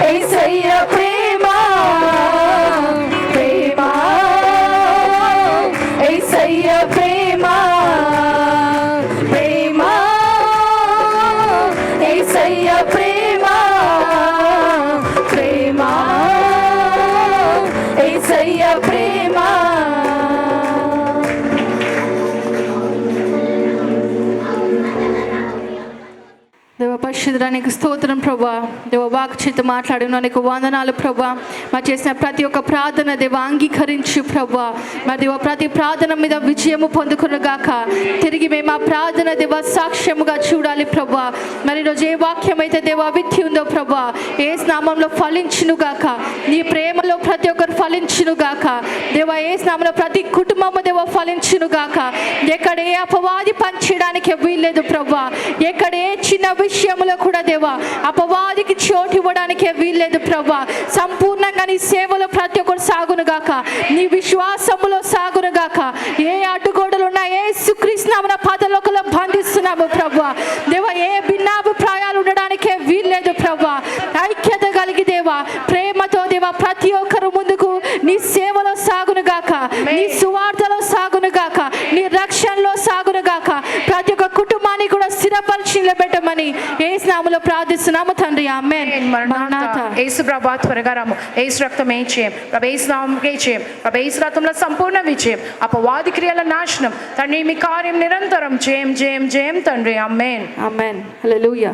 యేసయ్య ప్రేమ ప్రేమ యేసయ్య ప్రేమ ప్రేమ యేసయ్య ప్రేమ ప్రేమ యేసయ్య ప్రేమ దేవ పరిశుద్ధానికి స్తోత్రం ప్రభా. దేవ వాక్ చేత మాట్లాడిన నీకు వందనాలు ప్రభా. మరి చేసిన ప్రతి ఒక్క ప్రార్థన దేవ అంగీకరించు ప్రభా. మరి దేవ ప్రతి ప్రార్థన మీద విజయము పొందుకునుగాక. తిరిగి మేము ఆ ప్రార్థన దేవ సాక్ష్యముగా చూడాలి ప్రభా. మరి ఈరోజు ఏ వాక్యం అయితే దేవ విత్తి ఉందో ప్రభా, ఏ నామంలో ఫలించునుగాక. నీ ప్రేమలో ప్రతి ఒక్కరు ఫలించునుగాక దేవ. ఏ నామంలో ప్రతి కుటుంబము దేవ ఫలించునుగాక. ఎక్కడ ఏ అపవాది పనిచేయడానికి వీల్లేదు ప్రభా. ఎక్కడ ఏ చిన్న విషయంలో కూడా దేవా అపవాదికి చోటు ఇవ్వడానికి వీల్లేదు ప్రభా. సంపూర్ణంగా నీ సేవలో ప్రతి ఒక్కరు సాగునుగాక. నీ విశ్వాసములో సాగునుగాక. ఏ అడ్డుగోడలు ఉన్నా ఏ యేసుక్రీస్తునామమున పాదలోకంలో బంధిస్తున్నాము ప్రభా. దేవా ఏ భిన్నాభిప్రాయాలు ఉండడానికే వీల్లేదు ప్రభా. ఐక్యత కలిగి దేవా ప్రేమతో దేవా ప్రతి ఒక్కరు ముందుకు నీ సేవలో సాగునుగాక. నీ సువార్తలో సాగునుగాక. నీ రక్షణలో సాగునుగాక. ప్రతి ఒక్క కుటుంబాన్ని కూడా స్థిరపరిచి నిలబెట్టమని యేసు నామములో ప్రార్థిస్తున్నాము తండ్రి. ఆమేన్. మరణాత. యేసు ప్రభా త్వరగా రాము. యేసు రక్తం ఏం చేయం ప్రభు. యేసు నామముకే చేయం ప్రభు. యేసు రక్తంలో సంపూర్ణ విజయం, అపవాది క్రియల నాశనం తండ్రి. మీ కార్యం నిరంతరం జయం జయం జయం తండ్రి. ఆమేన్. ఆమేన్. హల్లెలూయా.